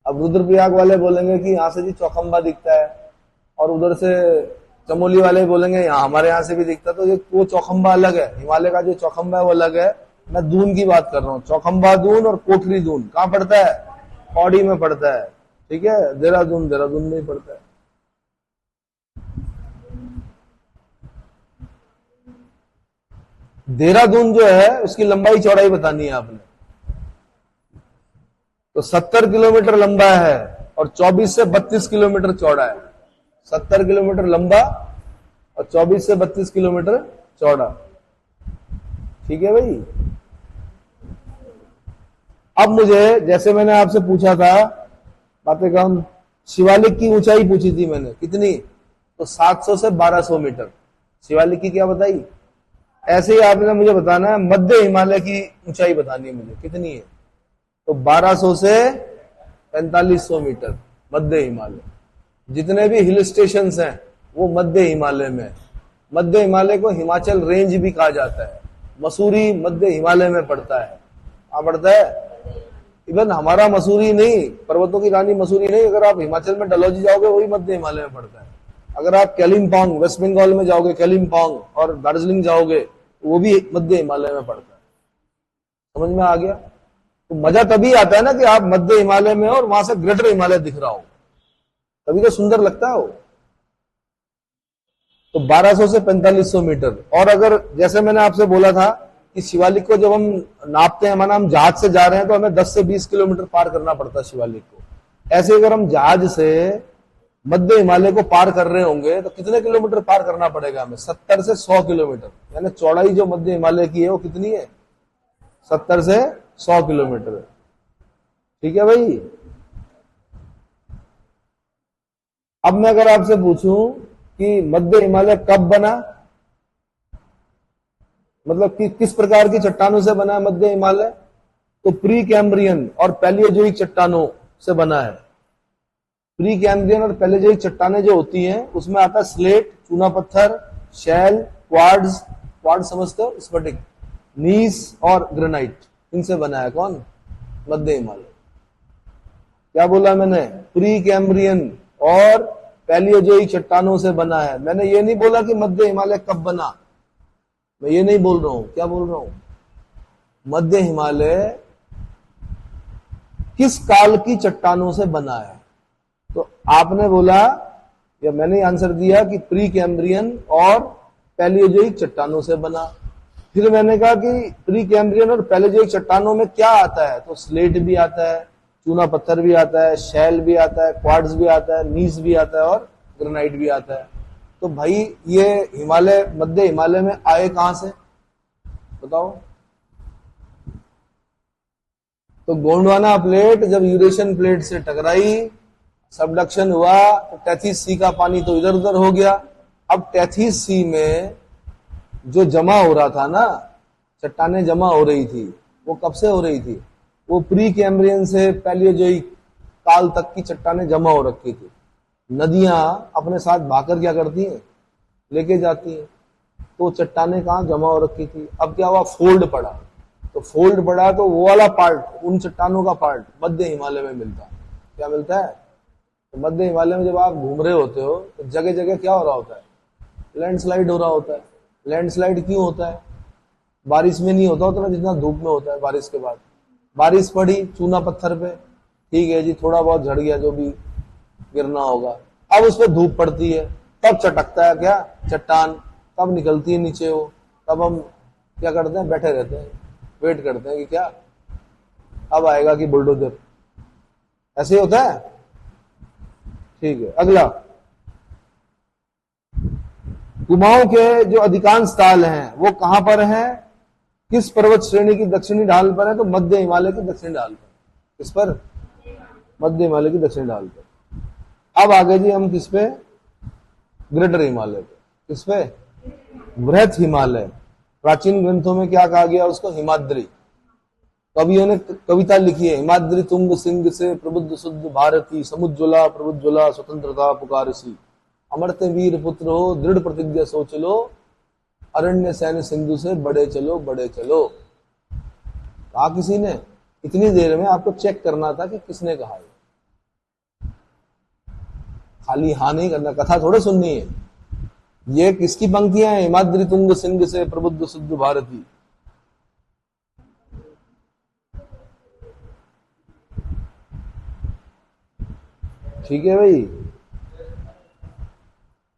अब रुद्रप्रयाग वाले बोलेंगे कि यहां से जी चौखंबा दिखता है, और उधर से चमोली वाले बोलेंगे यहाँ हमारे यहाँ से भी दिखता है। तो ये वो चौखंबा अलग है, हिमालय का जो चौखंबा है वो अलग है। मैं दून की बात कर रहा हूँ। चौखंबा दून और कोठरी दून कहां पड़ता है? पौड़ी में पड़ता है। ठीक है, देहरादून देहरादून में ही पड़ता है। देहरादून जो है उसकी लंबाई चौड़ाई बतानी है आपने। तो 70 किलोमीटर लंबा है और 24 से 32 किलोमीटर चौड़ा है। 70 किलोमीटर लंबा और 24 से 32 किलोमीटर चौड़ा। ठीक है भाई। अब मुझे, जैसे मैंने आपसे पूछा था बातें कम, शिवालिक की ऊंचाई पूछी थी मैंने, कितनी? तो 700 से 1200 मीटर। शिवालिक की क्या बताई? ऐसे ही आपने मुझे बताना है मध्य हिमालय की ऊंचाई बतानी है मुझे, कितनी है? तो 1200 से 4500 मीटर मध्य हिमालय। जितने भी हिल स्टेशंस हैं वो मध्य हिमालय में। मध्य हिमालय को हिमाचल रेंज भी कहा जाता है। मसूरी मध्य हिमालय में पड़ता है। कहां पड़ता है? इवन हमारा मसूरी नहीं, पर्वतों की रानी मसूरी नहीं, अगर आप हिमाचल में डलहौजी जाओगे वही मध्य हिमालय में पड़ता है। अगर आप कालिम्पोंग वेस्ट बंगाल में जाओगे, कालिम्पोंग और दार्जिलिंग जाओगे, वो भी मध्य हिमालय में पड़ता है। समझ में आ गया? तो मजा तभी आता है ना कि आप मध्य हिमालय में हो और वहां से ग्रेटर हिमालय दिख रहा हो, तभी तो सुंदर लगता है वो। तो 1200 से 4500 मीटर। और अगर जैसे मैंने आपसे बोला था कि शिवालिक को जब हम नापते हैं, माना हम जहाज से जा रहे हैं तो हमें 10 से 20 किलोमीटर पार करना पड़ता है शिवालिक को। ऐसे अगर हम जहाज से मध्य हिमालय को पार कर रहे होंगे तो कितने किलोमीटर पार करना पड़ेगा हमें? 70 से 100 किलोमीटर। यानी चौड़ाई जो मध्य हिमालय की है वो कितनी है? 70 से 100 किलोमीटर। ठीक है भाई। अब मैं अगर आपसे पूछूं कि मध्य हिमालय कब बना, मतलब कि किस प्रकार की चट्टानों से बना है मध्य हिमालय, तो प्री कैम्ब्रियन और पैलियोजोइक चट्टानों से बना है। प्री कैम्ब्रियन और पैलियोजोइक चट्टानें जो होती हैं उसमें आता है स्लेट, चूना पत्थर, शैल, क्वार्ट्ज, क्वार्ट्ज समझते हो, स्फटिक, नीस और ग्रेनाइट। इनसे बना है कौन? मध्य हिमालय। क्या बोला मैंने? प्री कैम्ब्रियन और पैलियोजोइक चट्टानों से बना है। मैंने ये नहीं बोला कि मध्य हिमालय कब बना, मैं ये नहीं बोल रहा हूं। क्या बोल रहा हूं? मध्य हिमालय किस काल की चट्टानों से बना है। तो आपने बोला, या मैंने आंसर दिया कि प्री कैम्ब्रियन और पैलियोजोइक चट्टानों से बना। फिर मैंने कहा कि प्री कैम्ब्रियन और पैलियोजोइक चट्टानों में क्या आता है, तो स्लेट भी आता है, चूना पत्थर भी आता है, शैल भी आता है, क्वार्ट्ज भी आता है, नीस भी आता है और ग्रेनाइट भी आता है। तो भाई ये हिमालय, मध्य हिमालय में आए कहां से बताओ? तो गोंडवाना प्लेट जब यूरेशियन प्लेट से टकराई, सबडक्शन हुआ, तो टेथिस सी का पानी तो इधर उधर हो गया। अब टेथिस सी में जो जमा हो रहा था ना, चट्टानें जमा हो रही थी, वो कब से हो रही थी? वो प्री कैम्ब्रियन से पैलियोजोइक काल तक की चट्टानें जमा हो रखी थी। नदियां अपने साथ भाकर क्या करती हैं? लेके जाती हैं। तो चट्टानें कहां जमा हो रखी थी। अब क्या हुआ? फोल्ड पड़ा। तो फोल्ड पड़ा तो वो वाला पार्ट, उन चट्टानों का पार्ट मध्य हिमालय में मिलता है। क्या मिलता है? तो मध्य हिमालय में जब आप घूम रहे होते हो तो जगह जगह क्या हो रहा होता है? लैंडस्लाइड हो रहा होता है। लैंडस्लाइड क्यों होता है? बारिश में नहीं होता उतना जितना धूप में होता है। बारिश के बाद बारिश पड़ी चूना पत्थर पे, ठीक है जी, थोड़ा बहुत झड़ गया, जो भी गिरना होगा। अब उस पर धूप पड़ती है, तब चटकता है क्या? चट्टान। तब निकलती है नीचे वो। तब हम क्या करते हैं? बैठे रहते हैं, वेट करते हैं कि क्या अब आएगा कि बुलडोजर। ऐसे ही होता है। ठीक है, अगला। कुमाऊं के जो अधिकांश ताल हैं वो कहां पर हैं? किस पर्वत श्रेणी की दक्षिणी ढाल पर है? तो मध्य हिमालय की दक्षिणी ढाल पर। किस पर? मध्य हिमालय की दक्षिणी ढाल पर। अब आगे जी हम किस पे? ग्रेटर हिमालय पे। किस पे? बृहत हिमालय। प्राचीन ग्रंथों में क्या कहा गया उसको? हिमाद्री। कवियों ने कविता लिखी है, हिमाद्री तुंग सिंह से प्रबुद्ध शुद्ध भारती, समुज्ज्वला प्रबुज्ज्वला स्वतंत्रता पुकारसी, अमरते वीर पुत्र हो दृढ़ प्रतिज्ञा सोच लो, अरण्य सैन्य सिंधु से बड़े चलो बड़े चलो। कहा किसी ने? इतनी देर में आपको चेक करना था कि किसने कहा है। खाली हाँ नहीं करना, कथा थोड़े सुननी है। ये किसकी पंक्तियां हैं? हिमाद्री तुंग सिंह से प्रबुद्ध शुद्ध भारती। ठीक है भाई।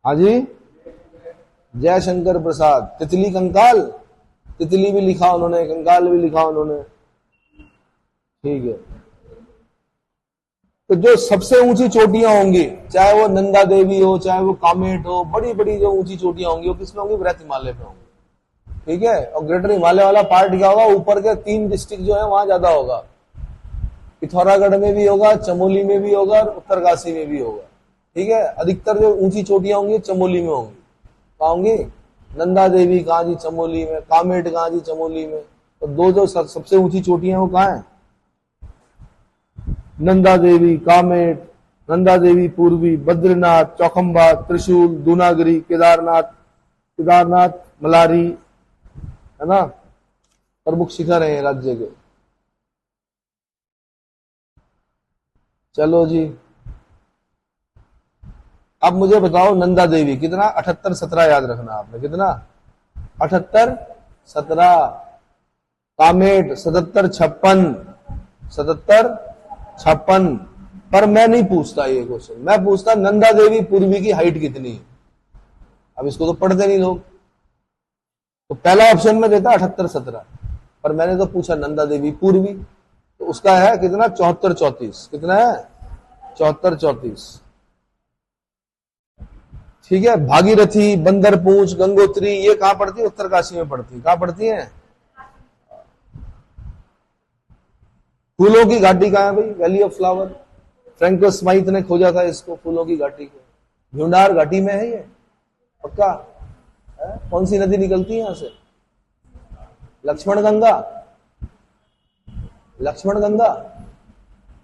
हाँ जी, जयशंकर प्रसाद। तितली कंकाल, तितली भी लिखा उन्होंने, कंकाल भी लिखा उन्होंने। ठीक है। तो जो सबसे ऊंची चोटियां होंगी, चाहे वो नंदा देवी हो, चाहे वो कामेट हो, बड़ी बड़ी जो ऊंची चोटियां होंगी वो किसमें होंगी? बृहत हिमालय पे होंगी। ठीक है। और ग्रेटर हिमालय वाला पार्ट क्या होगा? ऊपर के 3 डिस्ट्रिक्ट जो है वहां ज्यादा होगा। पिथौरागढ़ में भी होगा, चमोली में भी होगा और उत्तरकाशी में भी होगा। ठीक है। अधिकतर जो ऊंची चोटियां होंगी चमोली में होंगी। कहाँ होंगी? नंदा देवी कहाँ जी? चमोली में। कामेट कहाँ जी? चमोली में। तो दो जो सबसे ऊंची चोटियां वो कहाँ है? नंदा देवी, कामेट, नंदा देवी पूर्वी, बद्रीनाथ, चौखंबा, त्रिशूल, दूनागिरी, केदारनाथ, केदारनाथ, मलारी, है ना, प्रमुख शिखर हैं राज्य के। चलो जी, अब मुझे बताओ नंदा देवी कितना? 78 17 याद रखना आपने। कितना? 78 17। कामेट 77 56। 77 56। पर मैं नहीं पूछता ये क्वेश्चन, मैं पूछता नंदा देवी पूर्वी की हाइट कितनी है। अब इसको तो पढ़ते नहीं लोग, तो पहला ऑप्शन में देता 78 17, पर मैंने तो पूछा नंदा देवी पूर्वी, तो उसका है कितना? 74 34। कितना है? 74 34। ठीक है। भागीरथी, बंदरपूंछ, गंगोत्री ये कहां पड़ती है? उत्तरकाशी में पड़ती है। कहां पड़ती है? फूलों की घाटी कहां है भाई? Valley of flower. Francis Smythe ने खोजा था इसको, फूलों की घाटी को। भ्यूंडार घाटी में है ये पक्का है? कौन सी नदी निकलती है यहां से? लक्ष्मण गंगा। लक्ष्मण गंगा।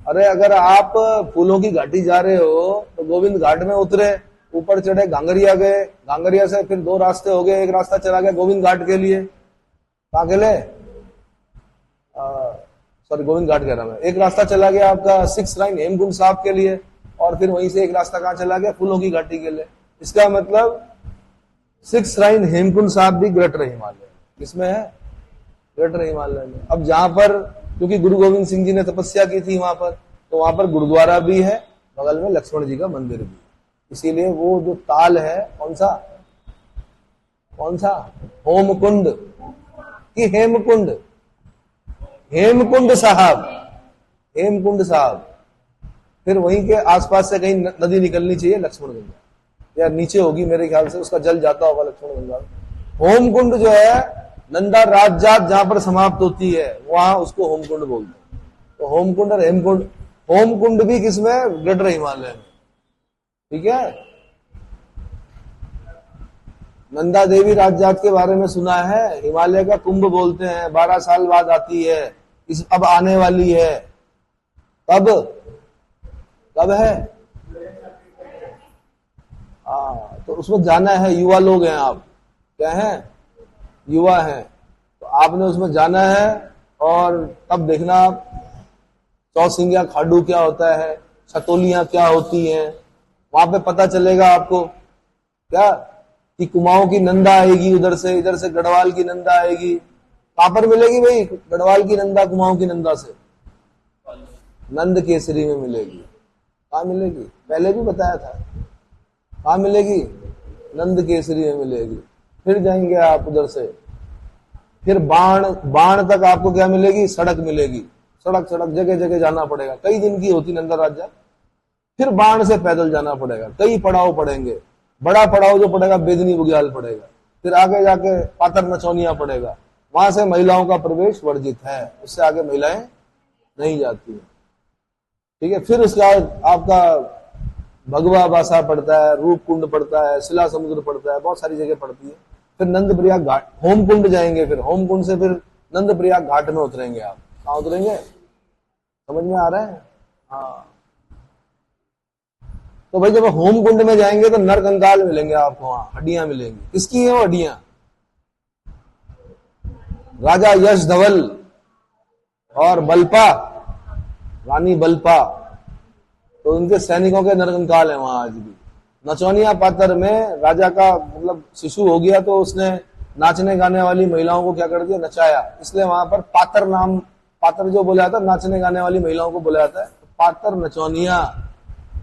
अरे अगर आप फूलों की घाटी जा रहे हो तो गोविंद घाट में उतरे, ऊपर चढ़े, गांगरिया गए, गांगरिया से फिर 2 रास्ते हो गए, एक रास्ता चला गया गोविंद घाट के लिए। कहां के लिए? सॉरी, गोविंद घाट कह रहा मैं। एक रास्ता चला गया आपका 6 श्राइन हेमकुंड साहब के लिए, और फिर वहीं से एक रास्ता कहां चला गया? फूलों की घाटी के लिए। इसका मतलब 6 श्राइन हेमकुंड साहब भी ग्रेटर हिमालय। किसमें है? ग्रेटर हिमालय में। अब जहां पर, क्योंकि गुरु गोविंद सिंह जी ने तपस्या की थी वहां पर, तो वहां पर गुरुद्वारा भी है, बगल में लक्ष्मण जी का मंदिर भी, इसीलिए वो जो ताल है कौन सा? कौन सा? होमकुंड कि हेमकुंड? हेमकुंड साहब। हेमकुंड साहब। फिर वहीं के आसपास से कहीं नदी निकलनी चाहिए, लक्ष्मण गंगा, या नीचे होगी मेरे ख्याल से, उसका जल जाता होगा लक्ष्मण गंगा। होमकुंड जो है नंदा राजजात जहां पर समाप्त होती है वहां उसको होमकुंड बोलते हैं। तो होमकुंड और हेमकुंड, होमकुंड भी किसमें? ग्रेटर हिमालय में। ठीक है। नंदा देवी राजजात के बारे में सुना है? हिमालय का कुंभ बोलते हैं, 12 साल बाद आती है, इस अब आने वाली है। कब? कब है? तो उसमें जाना है। युवा लोग हैं आप, क्या हैं? युवा हैं, तो आपने उसमें जाना है। और तब देखना आप चौसिंगिया खाडू क्या होता है, छतोलियां क्या होती हैं, वहां पे पता चलेगा आपको क्या कि कुमाऊं की नंदा आएगी उधर से, इधर से गढ़वाल की नंदा आएगी। कहां पर मिलेगी भाई गढ़वाल की नंदा कुमाऊं की नंदा से? नंद केसरी में मिलेगी। कहां मिलेगी? पहले भी बताया था। कहां मिलेगी? नंद केसरी में मिलेगी। फिर जाएंगे आप उधर से, फिर बाण तक आपको क्या मिलेगी? सड़क मिलेगी। सड़क जगह जगह जाना पड़ेगा, कई दिन की होती नंदा राज्य। फिर बाण से पैदल जाना पड़ेगा, कई पड़ाव पड़ेंगे। बड़ा पड़ाव जो पड़ेगा बेदनी बुग्याल पड़ेगा, फिर आगे जाके पातर नचौनिया पड़ेगा। वहां से महिलाओं का प्रवेश वर्जित है, उससे आगे महिलाएं नहीं जाती है। ठीक है, फिर उसके बाद आपका भगवा बासा पड़ता है, रूप कुंड पड़ता है, शिला समुद्र पड़ता है, बहुत सारी जगह पड़ती है। फिर नंद प्रयाग घाट, होम कुंड जाएंगे, फिर होम कुंड से फिर नंद प्रयाग घाट में उतरेंगे। आप कहां उतरेंगे? समझ में आ रहा है? हाँ, तो भाई जब होम कुंड में जाएंगे तो नर कंकाल मिलेंगे आपको, वहां हड्डियां मिलेंगी। किसकी है वो हड्डियां? राजा यश धवल और बलपा, रानी बलपा, तो उनके सैनिकों के नरकंकाल है वहां आज भी। नचौनिया पात्र में राजा का मतलब शिशु हो गया तो उसने नाचने गाने वाली महिलाओं को क्या कर दिया? नचाया। इसलिए वहां पर पात्र नाम, पात्र जो बोला जाता है नाचने गाने वाली महिलाओं को बोला जाता है पात्र नचौनिया।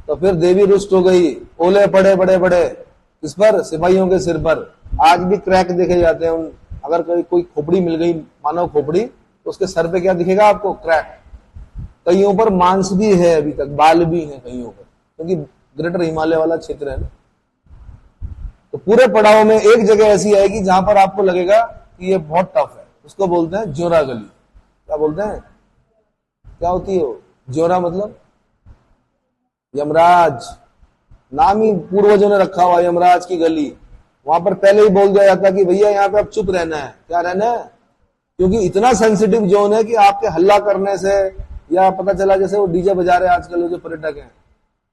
तो फिर देवी रुष्ट हो गई, ओले पड़े बड़े बड़े इस पर, सिपाहियों के सिर पर। आज भी क्रैक देखे जाते हैं उन, अगर कोई खोपड़ी मिल गई, मानव खोपड़ी, तो उसके सर पे क्या दिखेगा आपको? क्रैक। कईयों पर मांस भी है, अभी तक बाल भी है कईयों पर, क्योंकि ग्रेटर हिमालय वाला क्षेत्र है ना। तो पूरे पड़ाव में एक जगह ऐसी आएगी जहां पर आपको लगेगा कि ये बहुत टफ है, उसको बोलते हैं जोरा गली। क्या बोलते हैं? क्या होती है वो? जोरा मतलब यमराज, नाम ही पूर्वजों ने रखा हुआ यमराज की गली। वहां पर पहले ही बोल दिया जाता कि भैया यहाँ पे अब चुप रहना है। क्या रहना है? क्योंकि इतना सेंसिटिव जोन है कि आपके हल्ला करने से, या पता चला जैसे वो डीजे बजा रहे आजकल जो पर्यटक हैं,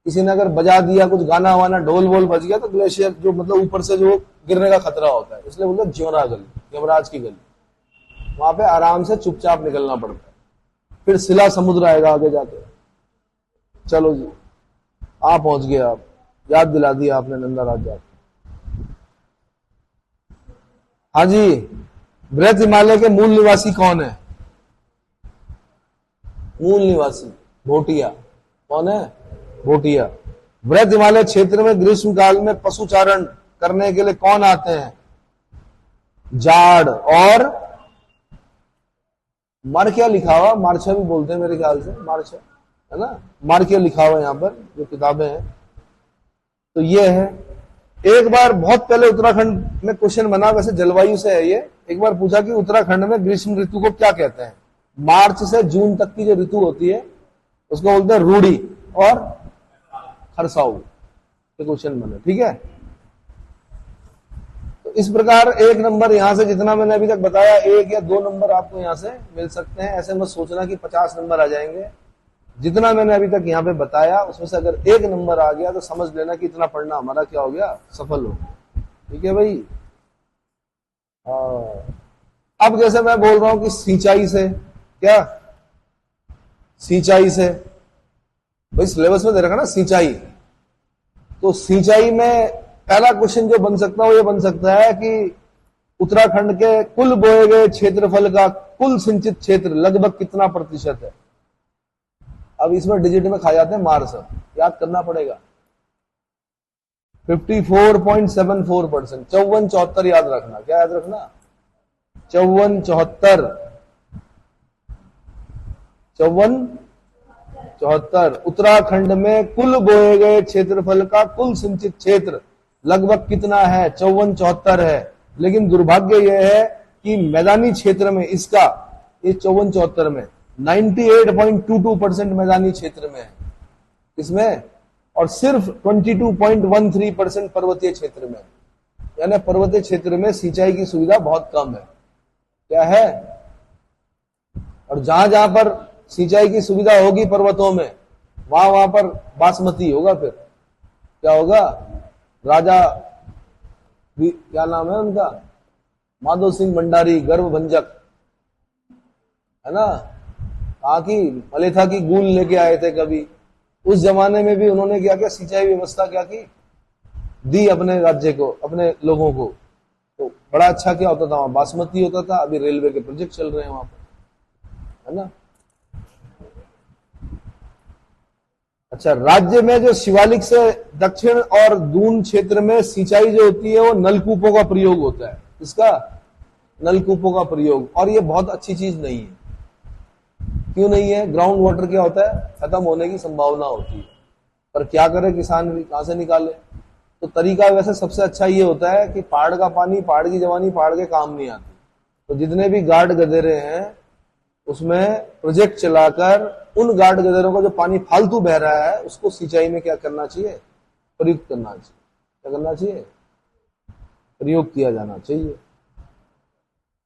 किसी ने अगर बजा दिया कुछ गाना वाना, ढोल वोल बज गया, तो ग्लेशियर जो मतलब ऊपर से जो गिरने का खतरा होता है। इसलिए बोलते ज्योरा गली, यमराज की गली। वहां पे आराम से चुपचाप निकलना पड़ता है। फिर शिला समुद्र आएगा आगे जाके। चलो जी, आप पहुंच गए, आप याद दिला दिया आपने नंदा राज्य। हाँ जी, बृहत हिमालय के मूल निवासी कौन है? मूल निवासी भोटिया। कौन है? भोटिया। बृहत हिमालय क्षेत्र में ग्रीष्म काल में पशुचारण करने के लिए कौन आते हैं? जाड़ और मार्किया लिखा हुआ, मार्चा भी बोलते हैं मेरे ख्याल से, मार्चा है ना, मार्किया लिखा हुआ यहां पर जो किताबें हैं। तो ये है, एक बार बहुत पहले उत्तराखंड में क्वेश्चन बना, वैसे जलवायु से है ये। एक बार पूछा कि उत्तराखंड में ग्रीष्म ऋतु को क्या कहते हैं? मार्च से जून तक की जो ऋतु होती है उसको बोलते हैं रूढ़ी और खरसाऊ। ये क्वेश्चन बने, ठीक है। तो इस प्रकार एक नंबर यहां से जितना मैंने अभी तक बताया, 1 या 2 नंबर आपको यहां से मिल सकते हैं। ऐसे मत सोचना कि 50 नंबर आ जाएंगे। जितना मैंने अभी तक यहाँ पे बताया उसमें से अगर 1 नंबर आ गया तो समझ लेना कि इतना पढ़ना हमारा क्या हो गया? सफल हो। ठीक है भाई। अब जैसे मैं बोल रहा हूं कि सिंचाई से, क्या सिंचाई से, भाई सिलेबस में दे रखा ना सिंचाई, तो सिंचाई में पहला क्वेश्चन जो बन सकता है वो ये बन सकता है कि उत्तराखंड के कुल बोए गए क्षेत्रफल का कुल सिंचित क्षेत्र लगभग कितना प्रतिशत है? अब इसमें डिजिट में खा जाते हैं मार सब, याद करना पड़ेगा। 54.74%, 54-74 याद रखना। क्या याद रखना? 54-74, 54-74। उत्तराखंड में कुल बोए गए क्षेत्रफल का कुल सिंचित क्षेत्र लगभग कितना है? 54-74 है। लेकिन दुर्भाग्य यह है कि मैदानी क्षेत्र में इसका, ये 54-74 में 98.22% मैदानी क्षेत्र में है इसमें, और सिर्फ 22.13% पर्वतीय क्षेत्र में। यानी पर्वतीय क्षेत्र में सिंचाई की सुविधा बहुत कम है। क्या है? और जहां जहां पर सिंचाई की सुविधा होगी पर्वतों में, वहां पर बासमती होगा। फिर क्या होगा? राजा क्या नाम है उनका? माधो सिंह भंडारी, गर्भ भंजक, है ना। कहा कि मलेथा की गूल लेके आए थे कभी, उस जमाने में भी उन्होंने क्या किया, सिंचाई व्यवस्था क्या की, दी अपने राज्य को, अपने लोगों को। तो बड़ा अच्छा क्या होता था वहां, बासमती होता था। अभी रेलवे के प्रोजेक्ट चल रहे हैं वहां पर, है ना। अच्छा, राज्य में जो शिवालिक से दक्षिण और दून क्षेत्र में सिंचाई जो होती है वो नलकूपों का प्रयोग होता है। इसका नलकूपों का प्रयोग, और ये बहुत अच्छी चीज नहीं है। क्यों नहीं है? ग्राउंड वाटर क्या होता है, खत्म होने की संभावना होती है, पर क्या करे किसान भी, कहां से निकाले। तो तरीका वैसे सबसे अच्छा ये होता है कि पहाड़ का पानी, पहाड़ की जवानी पहाड़ के काम नहीं आती। तो जितने भी गाड गदेरे हैं उसमें प्रोजेक्ट चलाकर उन गाड गदेरों का जो पानी फालतू बह रहा है उसको सिंचाई में क्या करना चाहिए, प्रयुक्त करना चाहिए। क्या करना चाहिए? प्रयोग किया जाना चाहिए।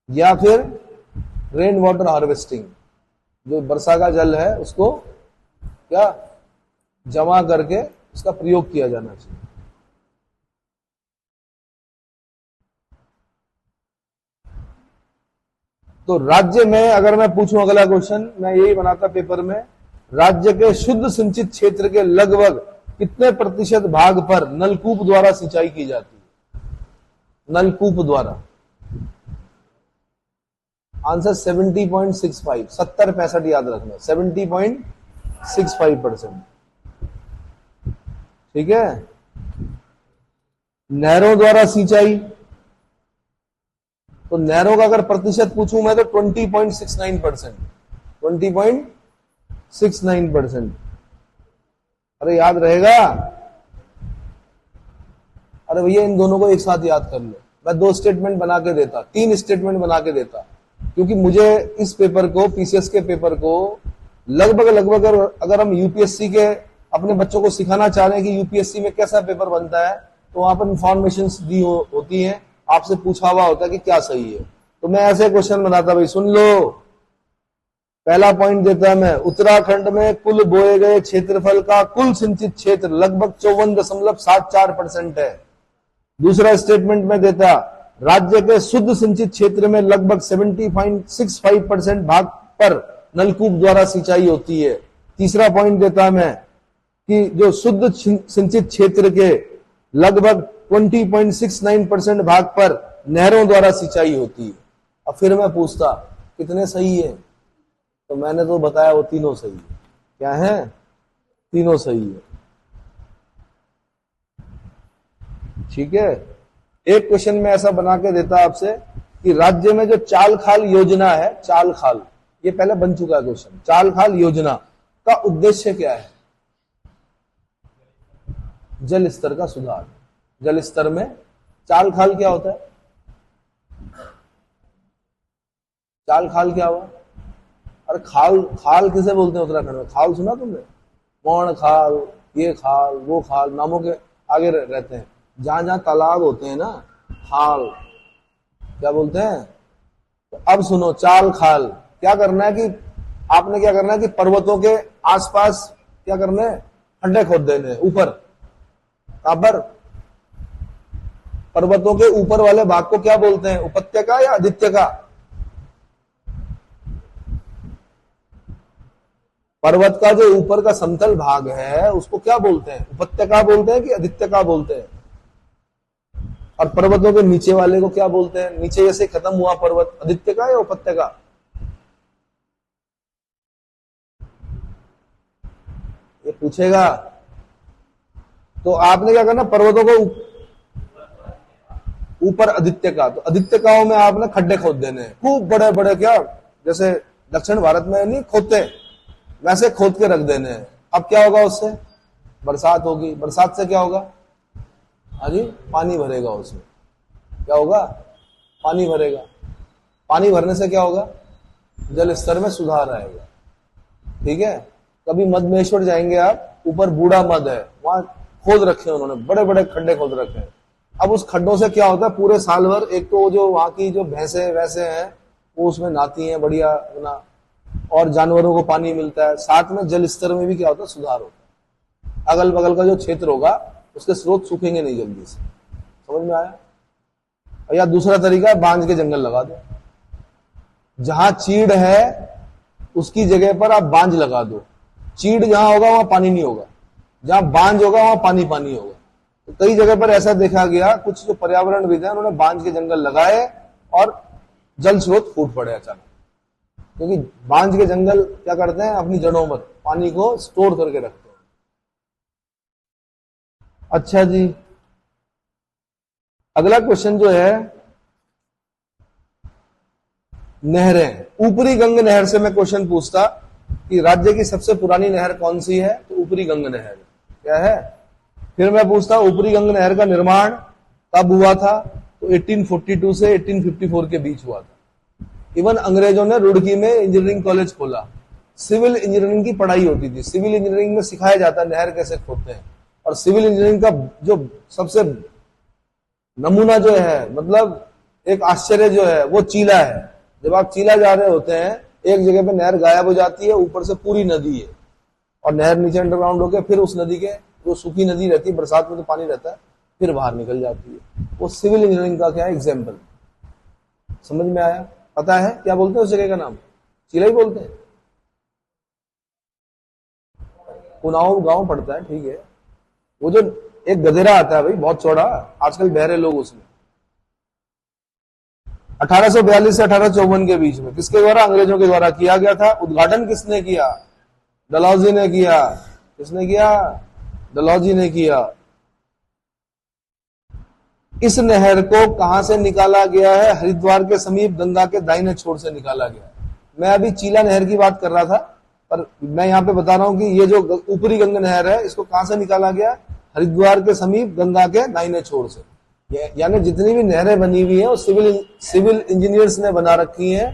या फिर रेन वाटर हार्वेस्टिंग, जो वर्षा का जल है उसको क्या जमा करके उसका प्रयोग किया जाना चाहिए। तो राज्य में अगर मैं पूछूं, अगला क्वेश्चन मैं यही बनाता पेपर में, राज्य के शुद्ध सिंचित क्षेत्र के लगभग कितने प्रतिशत भाग पर नलकूप द्वारा सिंचाई की जाती है? नलकूप द्वारा। आंसर 70.65, 70-65 याद रखना, 70.65%। ठीक है। नहरों द्वारा सिंचाई, तो नहरों का अगर प्रतिशत पूछूं मैं तो 20.69%, 20.69%। अरे याद रहेगा? अरे भैया इन दोनों को एक साथ याद कर लो। मैं 2 स्टेटमेंट बना के देता, 3 स्टेटमेंट बना के देता, क्योंकि मुझे इस पेपर को, पीसीएस के पेपर को लगभग अगर हम यूपीएससी के अपने बच्चों को सिखाना चाह रहे हैं कि यूपीएससी में कैसा पेपर बनता है, तो वहां पर इंफॉर्मेशन दी होती है, आपसे पूछा हुआ होता है कि क्या सही है। तो मैं ऐसे क्वेश्चन बनाता, भाई सुन लो। पहला पॉइंट देता मैं, उत्तराखंड में कुल बोए गए क्षेत्रफल का कुल सिंचित क्षेत्र लगभग 54.74% है। दूसरा स्टेटमेंट में देता, राज्य के शुद्ध सिंचित क्षेत्र में लगभग 70.65% भाग पर नलकूप द्वारा सिंचाई होती है। तीसरा पॉइंट देता मैं कि जो शुद्ध सिंचित क्षेत्र के लगभग 20.69% भाग पर नहरों द्वारा सिंचाई होती है। अब फिर मैं पूछता कितने सही है, तो मैंने तो बताया वो तीनों सही है। क्या है? तीनों सही है। ठीक है। एक क्वेश्चन में ऐसा बना के देता आपसे कि राज्य में जो चाल खाल योजना है, चाल खाल, ये पहले बन चुका है क्वेश्चन, चाल खाल योजना का उद्देश्य क्या है? जल स्तर का सुधार। जल स्तर में चाल खाल क्या होता है? चाल खाल क्या हुआ? अरे खाल, खाल किसे बोलते हैं उत्तराखंड में? खाल सुना तुमने? मौन खाल, ये खाल, वो खाल, नामों के आगे रहते हैं। जहां जहां तालाब होते हैं ना, खाल क्या बोलते हैं। तो अब सुनो, चाल खाल क्या करना है कि आपने क्या करना है कि पर्वतों के आसपास क्या करना है, खड्डे खोद देने ऊपर। पर पर्वतों के ऊपर वाले भाग को क्या बोलते हैं, उपत्यका या आदित्यका? पर्वत का जो ऊपर का समतल भाग है उसको क्या बोलते हैं, उपत्यका बोलते हैं कि आदित्यका बोलते हैं? और पर्वतों के नीचे वाले को क्या बोलते हैं, नीचे जैसे खत्म हुआ पर्वत, आदित्यका या उपत्यका? ये पूछेगा। तो आपने क्या करना, पर्वतों को ऊपर आदित्यका, तो आदित्यकाओं में आपने खड्डे खोद देने हैं, खूब बड़े बड़े, क्या जैसे दक्षिण भारत में नहीं खोदते, वैसे खोद के रख देने हैं। अब क्या होगा उससे? बरसात होगी। बरसात से क्या होगा? हाँ जी, पानी भरेगा उसमें। क्या होगा? पानी भरेगा। पानी भरने से क्या होगा? जल स्तर में सुधार आएगा। ठीक है। कभी मधमेश्वर जाएंगे आप, ऊपर बूढ़ा मध है, वहां खोद रखे हैं उन्होंने, बड़े बड़े खड्डे खोद रखे हैं। अब उस खड्डों से क्या होता है, पूरे साल भर एक तो जो वहां की जो भैंसे वैसे हैं वो उसमें नहाती हैं बढ़िया अपना, और जानवरों को पानी मिलता है, साथ में जल स्तर में भी क्या होता है, सुधार होता है। अगल बगल का जो क्षेत्र होगा उसके स्रोत सूखेंगे नहीं जल्दी से। समझ में आया? या दूसरा तरीका, बांध के जंगल लगा दो। जहां चीड़ है उसकी जगह पर आप बांझ लगा दो। चीड़ जहां होगा वहां पानी नहीं होगा, जहां बांझ होगा वहां पानी पानी होगा। तो कई जगह पर ऐसा देखा गया, कुछ जो पर्यावरणविद हैं उन्होंने बांझ के जंगल लगाए और जल स्रोत फूट पड़े अचानक, क्योंकि बांझ के जंगल क्या करते हैं, अपनी जड़ों पर पानी को स्टोर करके रखते हैं। अच्छा जी, अगला क्वेश्चन जो है, नहरें। ऊपरी गंग नहर से मैं क्वेश्चन पूछता कि राज्य की सबसे पुरानी नहर कौन सी है, तो ऊपरी गंग नहर क्या है। फिर मैं पूछता ऊपरी गंग नहर का निर्माण कब हुआ था, तो 1842 से 1854 के बीच हुआ था। इवन अंग्रेजों ने रुड़की में इंजीनियरिंग कॉलेज खोला, सिविल इंजीनियरिंग की पढ़ाई होती थी। सिविल इंजीनियरिंग में सिखाया जाता है नहर कैसे खोदते हैं, और सिविल इंजीनियरिंग का जो सबसे नमूना जो है, मतलब एक आश्चर्य जो है, वो चीला है। जब आप चीला जा रहे होते हैं, एक जगह पे नहर गायब हो जाती है, ऊपर से पूरी नदी है, और नहर नीचे अंडरग्राउंड होकर फिर उस नदी के, जो सूखी नदी रहती है, बरसात में तो पानी रहता है, फिर बाहर निकल जाती है। वो सिविल इंजीनियरिंग का क्या एग्जाम्पल, समझ में आया? पता है क्या बोलते हैं उस जगह का नाम? चीला ही बोलते हैं। कुनाओ गांव पड़ता है, ठीक है। वो जो एक गधेरा आता है भाई, बहुत चौड़ा, आजकल बहरे लोग उसमें। 1842 से 1854 के बीच में किसके द्वारा? अंग्रेजों के द्वारा किया गया था। उद्घाटन किसने किया? डलहौजी ने किया। किसने किया? डलहौजी ने किया। इस नहर को कहां से निकाला गया है? हरिद्वार के समीप गंगा के दाहिने छोर से निकाला गया। मैं अभी चीला नहर की बात कर रहा था, पर मैं यहां पे बता रहा हूं कि ये जो ऊपरी गंगा नहर है, इसको कहां से निकाला गया? हरिद्वार के समीप गंगा के दाहिने छोर से। यानी जितनी भी नहरें बनी हुई हैं वो सिविल इंजीनियर्स ने बना रखी हैं।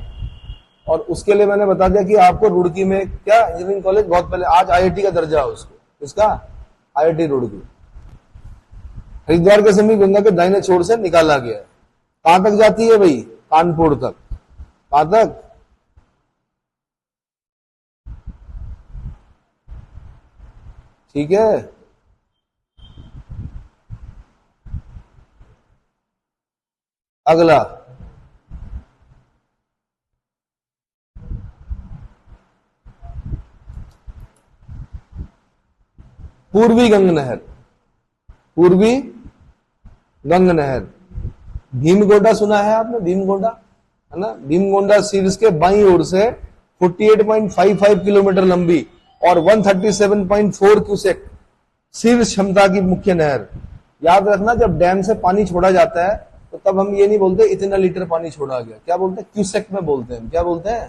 और उसके लिए मैंने बता दिया कि आपको रुड़की में क्या इंजीनियरिंग कॉलेज बहुत पहले, आज आईआईटी का दर्जा है उसको, इसका आईआईटी रुड़की। हरिद्वार के समीप गंगा के दाहिने छोर से निकाला गया। कहां तक जाती है भाई? कानपुर तक। कहां तक? ठीक है। अगला, पूर्वी गंग नहर। पूर्वी गंग नहर, भीमगोंडा सुना है आपने? भीमगोंडा है ना, भीमगोंडा सीरीज के बाईं ओर से 48.55 किलोमीटर लंबी और 137.4 क्यूसेक शीर्ष क्षमता की मुख्य नहर। याद रखना, जब डैम से पानी छोड़ा जाता है तो तब हम ये नहीं बोलते इतना लीटर पानी छोड़ा गया, क्या बोलते हैं? क्यूसेक में बोलते हैं। क्या बोलते हैं?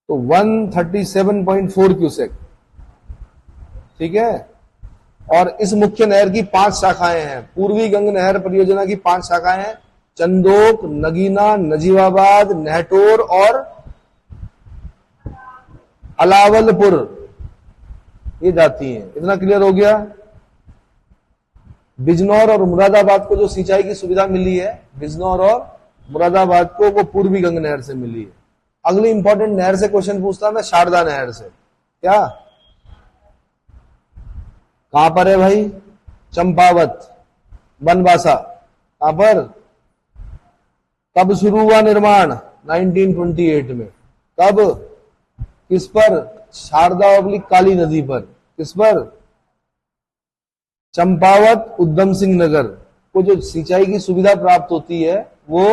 तो 137.4 क्यूसेक, ठीक है। और इस मुख्य नहर की 5 शाखाएं हैं। पूर्वी गंग नहर परियोजना की 5 शाखाएं हैं। चंदोक, नगीना, नजीबाबाद, नहटोर और अलावलपुर, ये जाती हैं। इतना क्लियर हो गया? बिजनौर और मुरादाबाद को जो सिंचाई की सुविधा मिली है, बिजनौर और मुरादाबाद को, वो पूर्वी गंग नहर से मिली है। अगली इंपॉर्टेंट नहर से क्वेश्चन पूछता मैं, शारदा नहर से। क्या? कहां पर है भाई? चंपावत, बनवासा। कहां पर? कब शुरू हुआ निर्माण? 1928 में। कब? किस पर? शारदा ऑब्लिक काली नदी पर। किस पर? चंपावत उद्यम सिंह नगर को जो सिंचाई की सुविधा प्राप्त होती है वो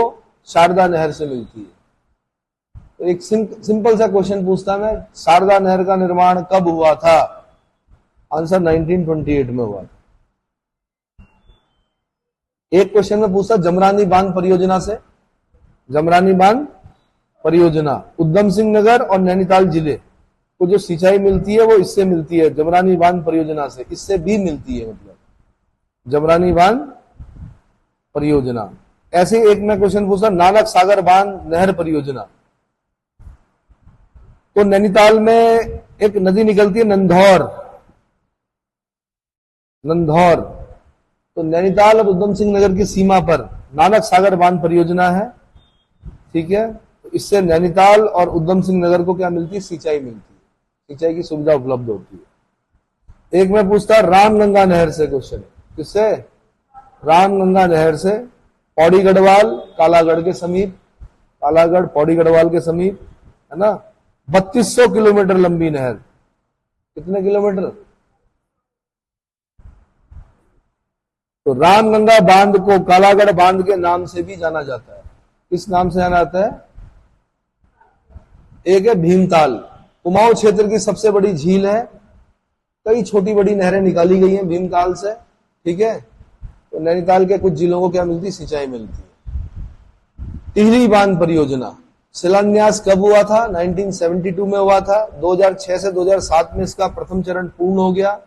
शारदा नहर से मिलती है। तो एक सिंपल सा क्वेश्चन पूछता मैं, शारदा नहर का निर्माण कब हुआ था? आंसर 1928 में हुआ था। एक क्वेश्चन में पूछता जमरानी बांध परियोजना से। जमरानी बांध परियोजना, उद्यम सिंह नगर और नैनीताल जिले को जो सिंचाई मिलती है वो इससे मिलती है, जमरानी बांध परियोजना से। इससे भी मिलती है, मतलब जमरानी बांध परियोजना। ऐसे एक मैं क्वेश्चन पूछता, नानक सागर बांध नहर परियोजना। तो नैनीताल में एक नदी निकलती है नंधौर। नंधौर, तो नैनीताल और उद्यम सिंह नगर की सीमा पर नानक सागर बांध परियोजना है, ठीक है। तो इससे नैनीताल और उद्यम सिंह नगर को क्या मिलती है? सिंचाई मिलती है, सिंचाई की सुविधा उपलब्ध होती है। एक मैं पूछता रामगंगा नहर से क्वेश्चन। किससे? रामगंगा नहर से। पौड़ी गढ़वाल, कालागढ़ के समीप, कालागढ़ पौड़ी गढ़वाल के समीप, है ना। 3200 किलोमीटर लंबी नहर। कितने किलोमीटर? तो रामगंगा बांध को कालागढ़ बांध के नाम से भी जाना जाता है। किस नाम से जाना जाता है? एक है भीमताल, कुमाऊं क्षेत्र की सबसे बड़ी झील है। कई छोटी बड़ी नहरें निकाली गई हैं भीमताल से, ठीक है। तो नैनीताल के कुछ जिलों को क्या मिलती? सिंचाई मिलती है। टिहरी बांध परियोजना शिलान्यास कब हुआ था? 1972 में हुआ था। 2006 से 2007 में इसका प्रथम चरण पूर्ण हो गया।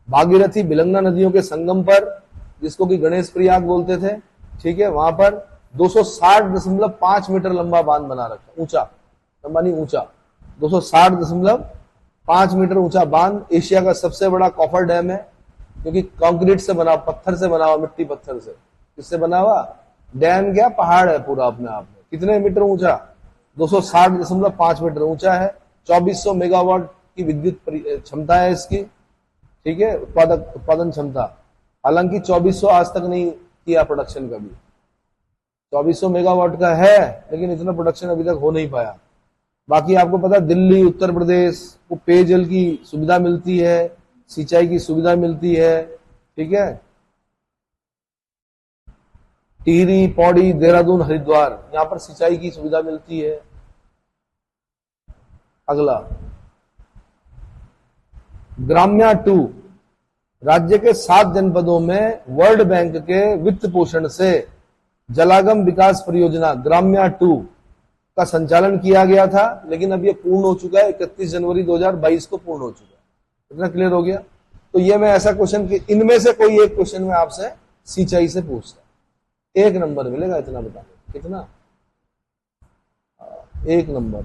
भागीरथी भिलंगना नदियों के संगम पर, जिसको कि गणेश प्रयाग बोलते थे, ठीक है, वहां पर 260.5 मीटर लंबा बांध बना रखा, ऊंचा, लंबा नहीं ऊंचा, 260.5 मीटर ऊंचा बांध। एशिया का सबसे बड़ा कॉफर डैम है, क्योंकि कंक्रीट से बना, पत्थर से बना हुआ, मिट्टी पत्थर से। किससे बना हुआ? डैम क्या, पहाड़ है पूरा अपने आप में। कितने मीटर ऊंचा? 260.5 मीटर ऊंचा है। 2400 मेगावाट की विद्युत क्षमता है इसकी, ठीक है, उत्पादन क्षमता। हालांकि 2400 आज तक नहीं किया प्रोडक्शन कभी। 2400 मेगावाट का है, लेकिन इतना प्रोडक्शन अभी तक हो नहीं पाया। बाकी आपको पता, दिल्ली, उत्तर प्रदेश को पेयजल की सुविधा मिलती है, सिंचाई की सुविधा मिलती है, ठीक है। टिहरी, पौड़ी, देहरादून, हरिद्वार, यहां पर सिंचाई की सुविधा मिलती है। अगला, ग्राम्या 2, राज्य के 7 जनपदों में वर्ल्ड बैंक के वित्त पोषण से जलागम विकास परियोजना ग्राम्या 2 का संचालन किया गया था, लेकिन अब यह पूर्ण हो चुका है। 31 जनवरी 2022 को पूर्ण हो चुका है। इतना क्लियर हो गया? तो ये मैं ऐसा क्वेश्चन, इनमें से कोई एक क्वेश्चन में आपसे सिंचाई से पूछता, 1 नंबर मिलेगा। इतना बता दो, कितना? 1 नंबर।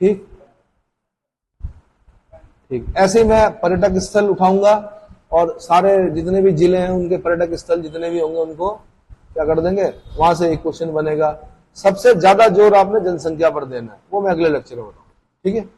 ठीक ठीक। ऐसे मैं पर्यटक स्थल उठाऊंगा और सारे जितने भी जिले हैं उनके पर्यटक स्थल जितने भी होंगे उनको क्या कर देंगे, वहां से एक क्वेश्चन बनेगा। सबसे ज्यादा जोर आपने जनसंख्या पर देना है, वो मैं अगले लेक्चर में बताऊंगा, ठीक है।